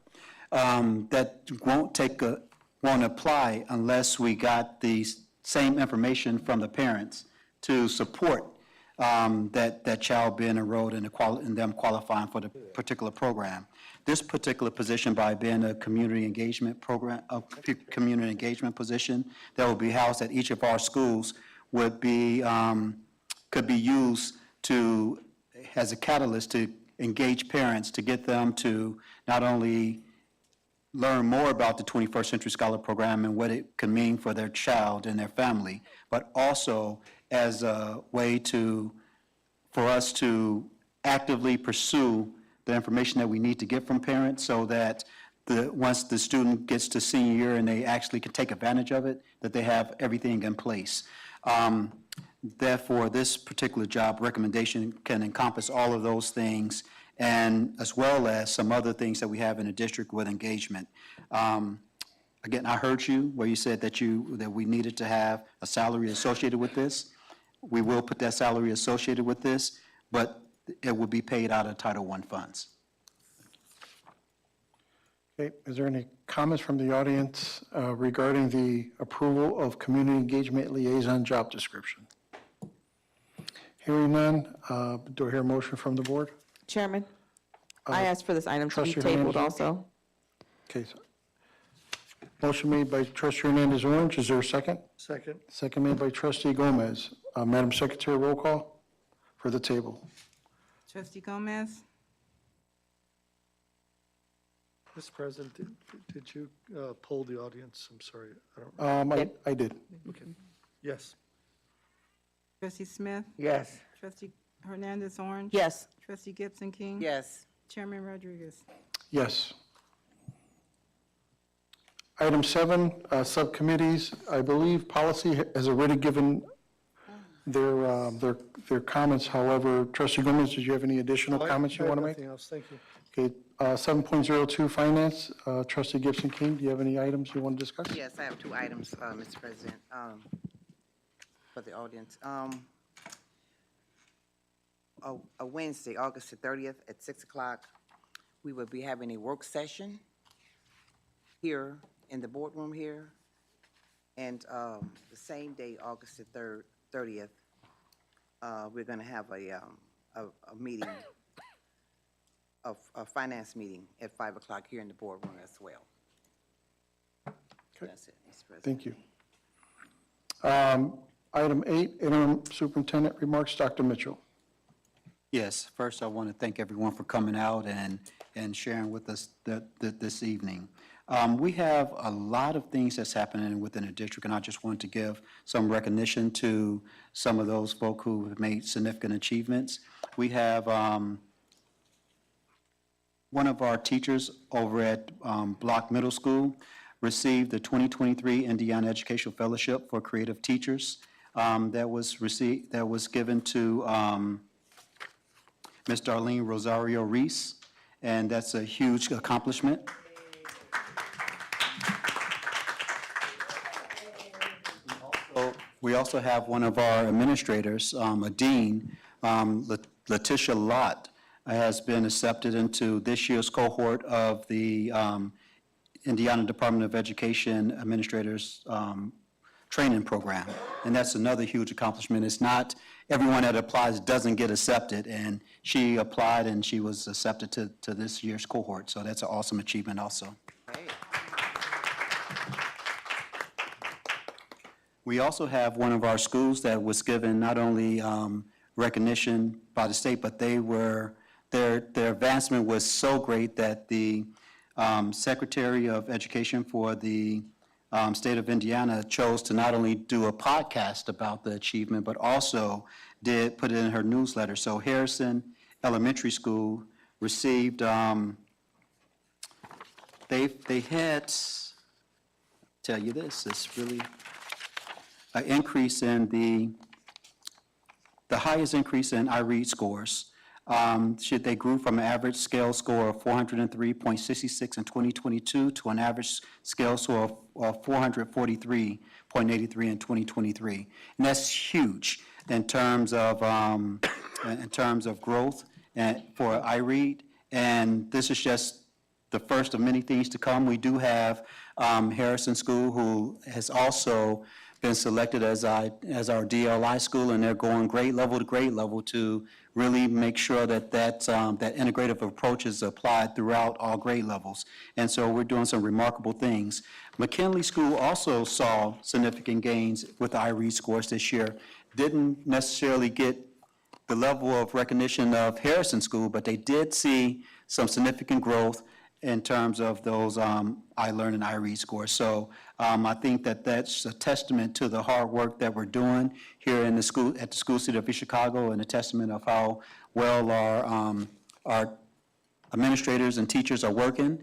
that won't apply unless we got the same information from the parents to support that child being enrolled and them qualifying for the particular program. This particular position, by being a community engagement program, a community engagement position that will be housed at each of our schools, would be could be used to as a catalyst to engage parents, to get them to not only learn more about the 21st Century Scholar Program and what it can mean for their child and their family, but also as a way for us to actively pursue the information that we need to get from parents, so that once the student gets to senior year and they actually can take advantage of it, that they have everything in place. Therefore, this particular job recommendation can encompass all of those things, and as well as some other things that we have in the district with engagement. Again, I heard you where you said that we needed to have a salary associated with this. We will put that salary associated with this, but it will be paid out of Title I funds. Okay, is there any comments from the audience regarding the approval of community engagement liaison job description? Hearing none, do I hear a motion from the board? Chairman, I asked for this item to be Trustee tabled Hernandez? also. Okay, so motion made by Trustee Hernandez Orange, is there a second? Second. Second made by Trustee Gomez. Madam Secretary, roll call for the table. Trustee Gomez? Mr. President, did you poll the audience? I'm sorry, I don't. I did. Okay. Yes. Trustee Smith? Yes. Trustee Hernandez Orange? Yes. Trustee Gibson King? Yes. Chairman Rodriguez? Yes. Item 7, subcommittees. I believe policy has already given their comments. However, Trustee Gomez, did you have any additional comments you want to make? Nothing else, thank you. Okay, 7.02, finance. Trustee Gibson King, do you have any items you want to discuss? Yes, I have 2 items, Mr. President, for the audience. A Wednesday, August the 30th at 6 o'clock, we will be having a work session here in the boardroom here. And the same day, August the 30th, we're going to have a meeting, a finance meeting at 5 o'clock here in the boardroom as well. Okay. That's it, Mr. President. Thank you. Item 8, interim superintendent remarks. Dr. Mitchell. Yes, first I want to thank everyone for coming out and sharing with us this evening. We have a lot of things that's happening within the district, and I just want to give some recognition to some of those folk who have made significant achievements. We have one of our teachers over at Block Middle School received the 2023 Indiana Educational Fellowship for Creative Teachers. That was given to Ms. Darlene Rosario Reese, and that's a huge accomplishment. We also have one of our administrators, a dean, Letitia Lott, has been accepted into this year's cohort of the Indiana Department of Education Administrators Training Program. And that's another huge accomplishment. It's not everyone that applies doesn't get accepted, and she applied and she was accepted to this year's cohort. So that's an awesome achievement also. Great. We also have one of our schools that was given not only recognition by the state, but their advancement was so great that the Secretary of Education for the state of Indiana chose to not only do a podcast about the achievement, but also did put it in her newsletter. So Harrison Elementary School received, they had, tell you this, it's really an increase in the highest increase in iRead scores They grew from an average scale score of 403.66 in 2022 to an average scale score of 443.83 in 2023. And that's huge in terms of growth and for iRead. And this is just the first of many things to come. We do have Harrison School, who has also been selected as our DLI school, and they're going grade level to grade level to really make sure that that integrative approach is applied throughout all grade levels. And so we're doing some remarkable things. McKinley School also saw significant gains with the iRead scores this year. Didn't necessarily get the level of recognition of Harrison School, but they did see some significant growth in terms of those iLearn and iRead scores. So I think that that's a testament to the hard work that we're doing here in the school, at the School City of East Chicago, and a testament of how well our administrators and teachers are working,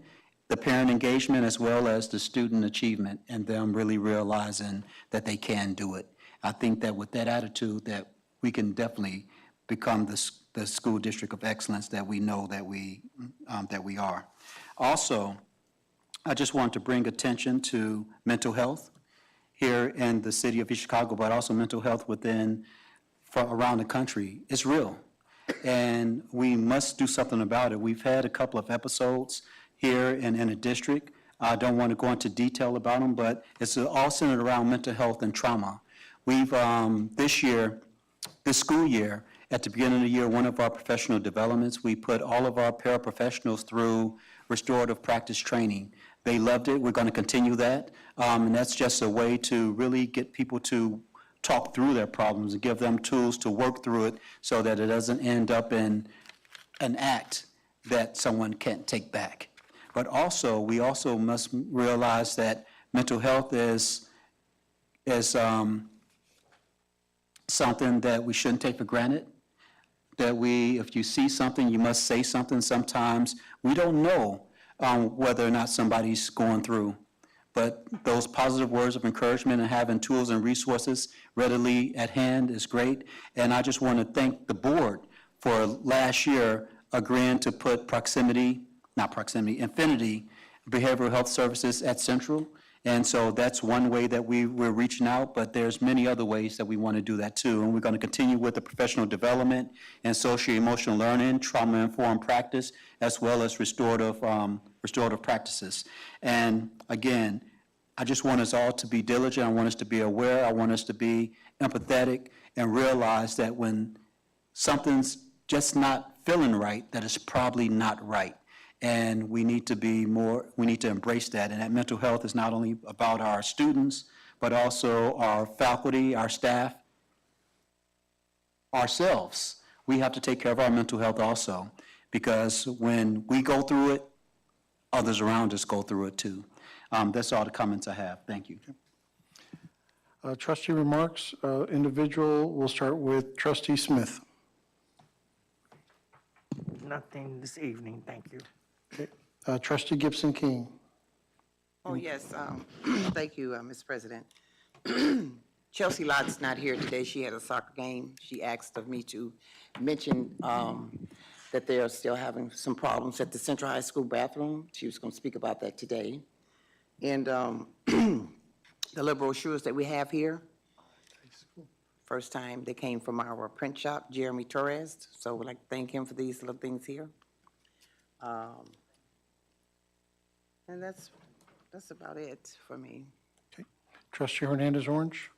the parent engagement as well as the student achievement, and them really realizing that they can do it. I think that with that attitude that we can definitely become the school district of excellence that we know that we are. Also, I just want to bring attention to mental health here in the city of East Chicago, but also mental health around the country. It's real, and we must do something about it. We've had a couple of episodes here in the district. I don't want to go into detail about them, but it's all centered around mental health and trauma. We've, this school year, at the beginning of the year, one of our professional developments, we put all of our paraprofessionals through restorative practice training. They loved it. We're going to continue that. And that's just a way to really get people to talk through their problems and give them tools to work through it so that it doesn't end up in an act that someone can't take back. But also, we also must realize that mental health is something that we shouldn't take for granted. That if you see something, you must say something. Sometimes we don't know whether or not somebody's going through. But those positive words of encouragement and having tools and resources readily at hand is great. And I just want to thank the board for last year agreeing to put Infinity Behavioral Health Services at Central. And so that's one way that we're reaching out, but there's many other ways that we want to do that too. And we're going to continue with the professional development and socio-emotional learning, trauma-informed practice, as well as restorative practices. And again, I just want us all to be diligent. I want us to be aware. I want us to be empathetic and realize that when something's just not feeling right, that it's probably not right. And we need to embrace that. And that mental health is not only about our students, but also our faculty, our staff, ourselves. We have to take care of our mental health also, because when we go through it, others around us go through it too. That's all the comments I have. Thank you. Trustee remarks, individual, we'll start with Trustee Smith. Nothing this evening, thank you. Okay. Trustee Gibson King. Oh, yes, thank you, Ms. President. Chelsea Lott's not here today. She had a soccer game. She asked of me to mention that they are still having some problems at the Central High School bathroom. She was going to speak about that today. And the little brochures that we have here, first time they came from our print shop, Jeremy Torres. So we'd like to thank him for these little things here. And that's about it for me. Okay. Trustee Hernandez Orange.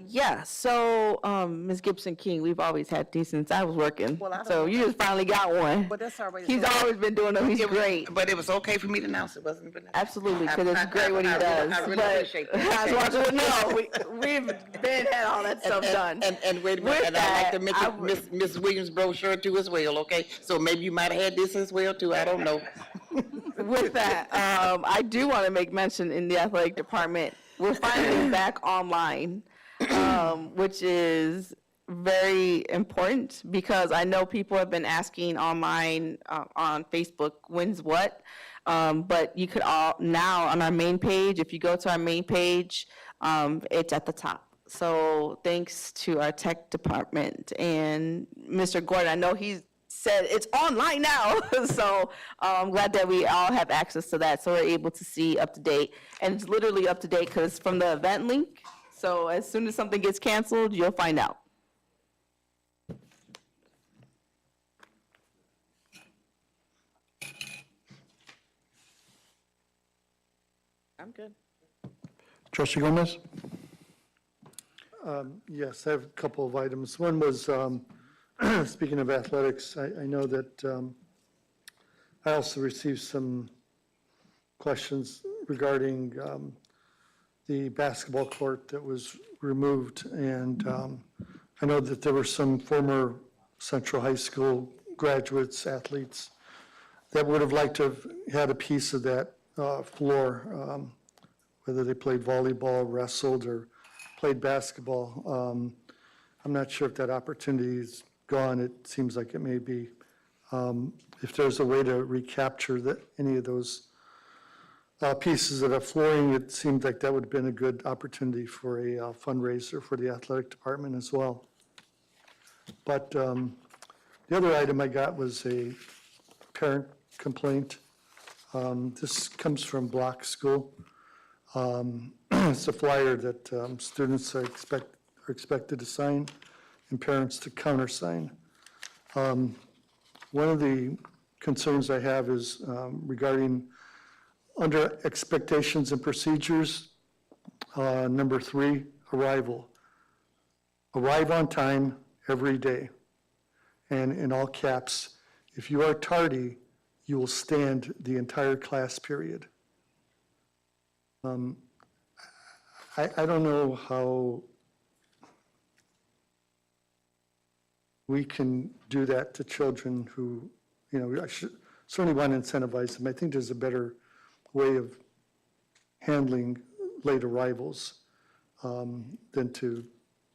Yeah, so, Ms. Gibson King, we've always had these since I was working. Well, I don't So know. you just finally got one. But that's all right. He's always been doing them, he's great. But it was okay for me to announce it, wasn't it? Absolutely, because it's great what he does. I really But appreciate that. I just want you to know, we've been had all that stuff done. And wait a minute, With and I'd like to that, mention Miss Williams' brochure too as well, okay? So maybe you might have had this as well too, I don't know. With that, I do want to make mention in the athletic department, we're finally back online, which is very important because I know people have been asking online on Facebook, when's what? But you could all, now on our main page, if you go to our main page, it's at the top. So thanks to our tech department and Mr. Gordon, I know he's said it's online now. So I'm glad that we all have access to that, so we're able to see up to date. And it's literally up to date because it's from the event link. So as soon as something gets canceled, you'll find out. I'm good. Trustee Gomez? Yes, I have a couple of items. One was, speaking of athletics, I know that I also received some questions regarding the basketball court that was removed. And I know that there were some former Central High School graduates, athletes, that would have liked to have had a piece of that floor, whether they played volleyball, wrestled, or played basketball. I'm not sure if that opportunity is gone. It seems like it may be. If there's a way to recapture any of those pieces of the flooring, it seemed like that would have been a good opportunity for a fundraiser for the athletic department as well. But the other item I got was a parent complaint. This comes from Block School. It's a flyer that students are expected to sign and parents to countersign. One of the concerns I have is regarding under expectations and procedures, number 3, arrival. Arrive on time every day. And in all caps, if you are tardy, you will stand the entire class period. I don't know how we can do that to children who, I certainly want to incentivize them. I think there's a better way of handling late arrivals than to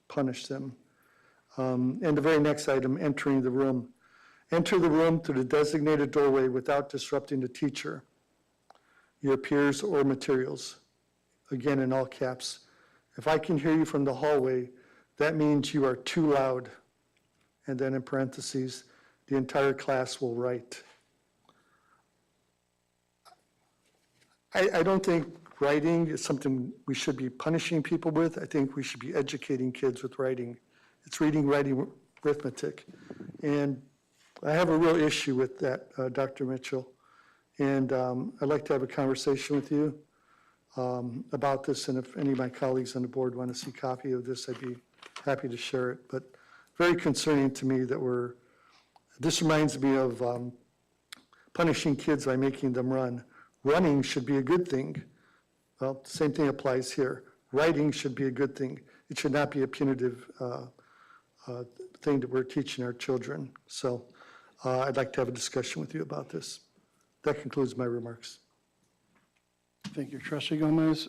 punish them. And the very next item, entering the room. Enter the room through the designated doorway without disrupting the teacher, your peers, or materials. Again, in all caps. If I can hear you from the hallway, that means you are too loud. And then in parentheses, the entire class will write. I don't think writing is something we should be punishing people with. I think we should be educating kids with writing. It's reading, writing, arithmetic. And I have a real issue with that, Dr. Mitchell. And I'd like to have a conversation with you about this. And if any of my colleagues on the board want to see a copy of this, I'd be happy to share it. But very concerning to me that this reminds me of punishing kids by making them run. Running should be a good thing. Well, the same thing applies here. Writing should be a good thing. It should not be a punitive thing that we're teaching our children. So I'd like to have a discussion with you about this. That concludes my remarks. Thank you, Trustee Gomez.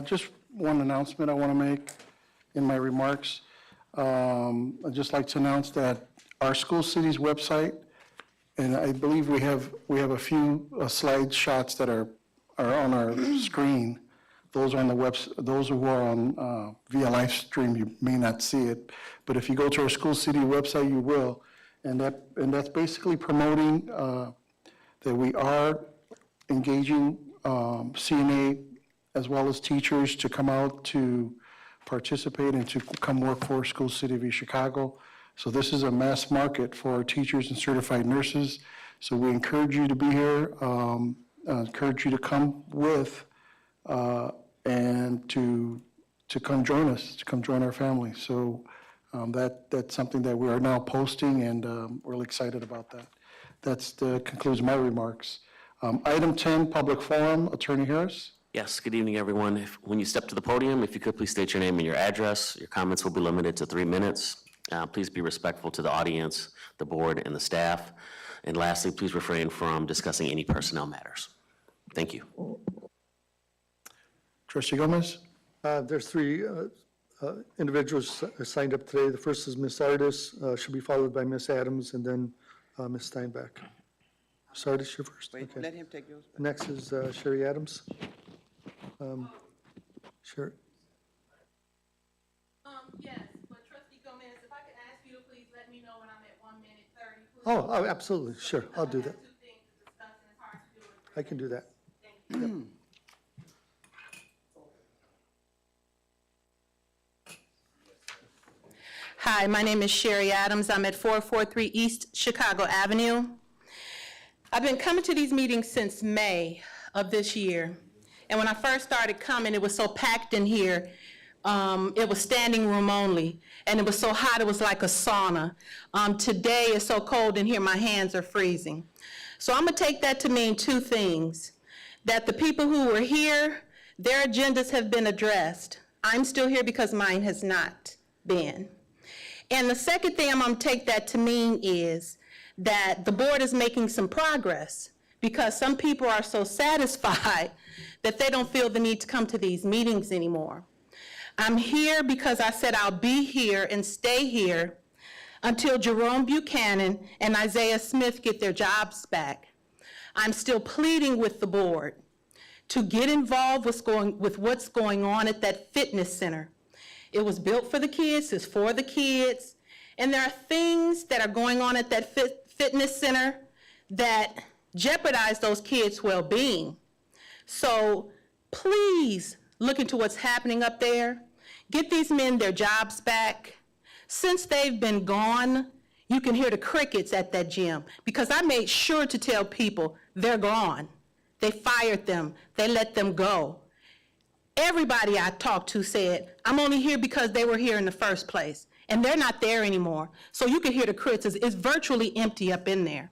Just one announcement I want to make in my remarks. I'd just like to announce that our school city's website, and I believe we have a few slide shots that are on our screen. Those are on the those who are on via live stream, you may not see it, but if you go to our school city website, you will. And that's basically promoting that we are engaging CNA as well as teachers to come out to participate and to come work for School City of East Chicago. So this is a mass market for our teachers and certified nurses. So we encourage you to be here, encourage you to come with and to come join us, to come join our family. So that's something that we are now posting, and we're really excited about that. That concludes my remarks. Item 10, public forum. Attorney Harris. Yes, good evening, everyone. When you step to the podium, if you could please state your name and your address. Your comments will be limited to 3 minutes. Please be respectful to the audience, the board, and the staff. And lastly, please refrain from discussing any personnel matters. Thank you. Trustee Gomez. There's 3 individuals signed up today. The first is Ms. Ardis, should be followed by Ms. Adams, and then Ms. Steinbeck. Ms. Ardis, you're first. Wait, Okay. let him take yours. Next is Sherry Adams. Sure. Yes, but Trustee Gomez, if I could ask you to please let me know when I'm at 1 minute 30, Oh, absolutely, sure, I'll do that. I can do that. Hi, my name is Sherry Adams. I'm at 443 East Chicago Avenue. I've been coming to these meetings since May of this year. And when I first started coming, it was so packed in here. It was standing room only. And it was so hot, it was like a sauna. Today, it's so cold in here, my hands are freezing. So I'm going to take that to mean two things. That the people who were here, their agendas have been addressed. I'm still here because mine has not been. And the second thing I'm going to take that to mean is that the board is making some progress because some people are so satisfied that they don't feel the need to come to these meetings anymore. I'm here because I said I'll be here and stay here until Jerome Buchanan and Isaiah Smith get their jobs back. I'm still pleading with the board to get involved with what's going on at that fitness center. It was built for the kids, it's for the kids, and there are things that are going on at that fitness center that jeopardize those kids' well-being. So please look into what's happening up there. Get these men their jobs back. Since they've been gone, you can hear the crickets at that gym because I made sure to tell people they're gone. They fired them, they let them go. Everybody I talked to said, I'm only here because they were here in the first place, and they're not there anymore. So you can hear the criticism. It's virtually empty up in there.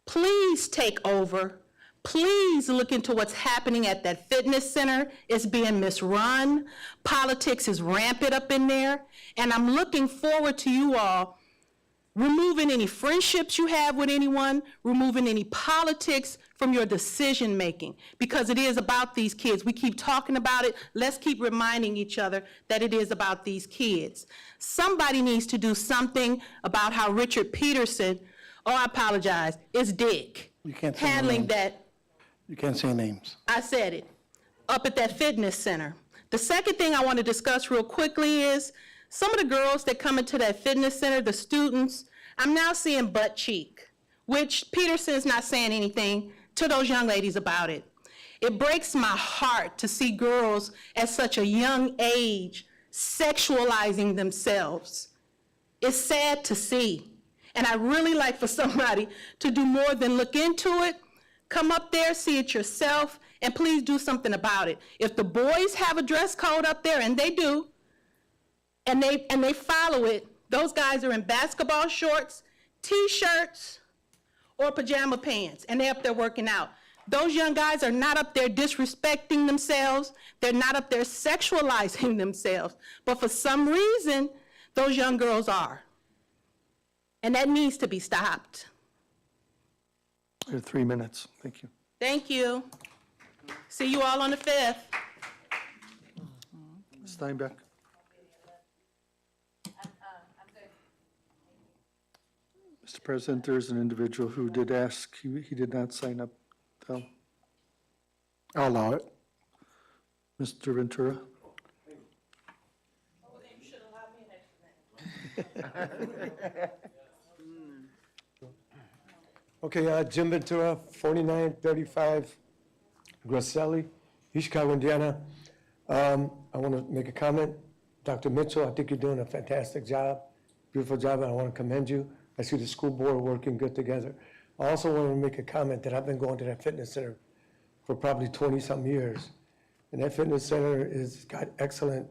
Please take over. Please look into what's happening at that fitness center. It's being misrun. Politics is rampant up in there, and I'm looking forward to you all removing any friendships you have with anyone, removing any politics from your decision-making, because it is about these kids. We keep talking about it. Let's keep reminding each other that it is about these kids. Somebody needs to do something about how Richard Peterson, oh, I apologize, it's Dick, You can't say handling names. that. You can't say names. I said it, up at that fitness center. The second thing I want to discuss real quickly is some of the girls that come into that fitness center, the students, I'm now seeing butt cheek, which Peterson's not saying anything to those young ladies about it. It breaks my heart to see girls at such a young age sexualizing themselves. It's sad to see. And I really like for somebody to do more than look into it. Come up there, see it yourself, and please do something about it. If the boys have a dress code up there, and they do, and they follow it, those guys are in basketball shorts, T-shirts, or pajama pants, and they're up there working out. Those young guys are not up there disrespecting themselves. They're not up there sexualizing themselves. But for some reason, those young girls are. And that needs to be stopped. You have 3 minutes, thank you. Thank you. See you all on the 5th. Steinbeck? Mr. President, there's an individual who did ask, he did not sign up, though. I'll allow it. Mr. Ventura? Okay, Jim Ventura, 4935 Grasselli, East Chicago, Indiana. I want to make a comment. Dr. Mitchell, I think you're doing a fantastic job, beautiful job, and I want to commend you. I see the school board working good together. I also want to make a comment that I've been going to that fitness center for probably 20-some years. And that fitness center has got excellent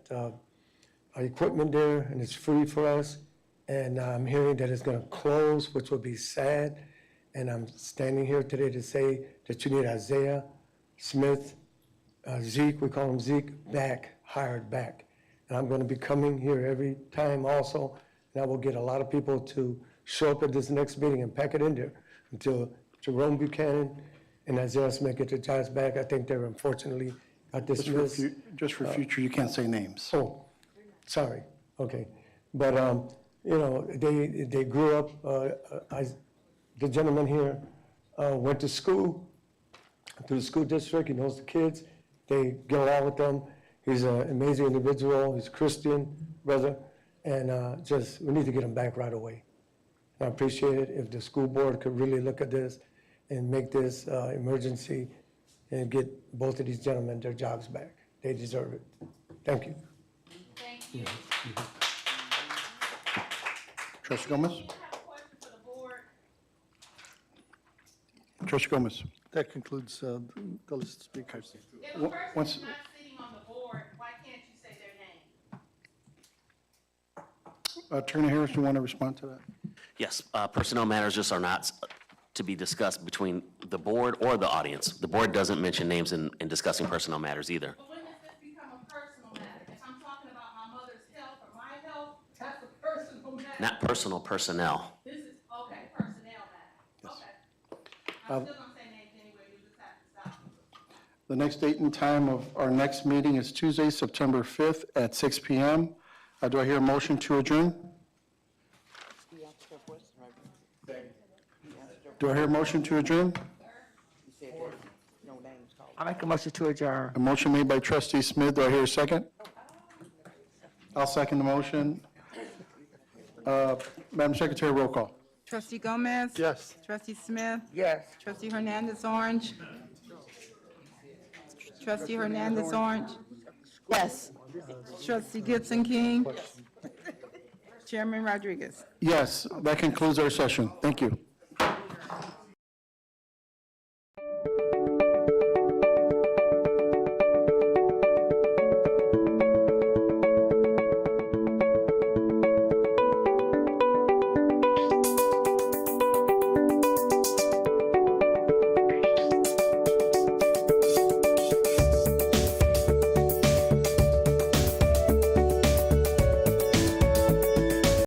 equipment there, and it's free for us. And I'm hearing that it's going to close, which will be sad. And I'm standing here today to say that you need Isaiah Smith, Zeke, we call him Zeke, hired back. And I'm going to be coming here every time also, and I will get a lot of people to show up at this next meeting and pack it in there until Jerome Buchanan and Isaiah Smith get their jobs back. I think they're unfortunately got dismissed. Just for future, you can't say names. Oh, sorry, okay. But, you know, they grew up, the gentleman here went to school, to the school district, he knows the kids, they get along with them. He's an amazing individual, he's a Christian brother, and we need to get him back right away. I appreciate it if the school board could really look at this and make this emergency and get both of these gentlemen their jobs back. They deserve it. Thank you. Trustee Gomez? Trustee Gomez? That concludes the list of speakers. If a Wha- person's once- not sitting on the board, why can't you say their name? Attorney Harris, you want to respond to that? Yes, personnel matters just are not to be discussed between the board or the audience. The board doesn't mention names in discussing personnel matters either. But when does this become a personal matter? If I'm talking about my mother's health or my health, that's a personal matter. Not personal personnel. This is, okay, personnel matter. Okay. I'm still gonna say names anyway, you just have to stop. The next date and time of our next meeting is Tuesday, September 5th at 6 PM. Do I hear a motion to adjourn? Do I hear a motion to adjourn? I make a motion to adjourn. A motion made by Trustee Smith. Do I hear a second? I'll second the motion. Madam Secretary, roll call. Trustee Gomez? Yes. Trustee Smith? Yes. Trustee Hernandez Orange? Trustee Hernandez Orange? Yes. Trustee Gibson King? Chairman Rodriguez? Yes, that concludes our session. Thank you.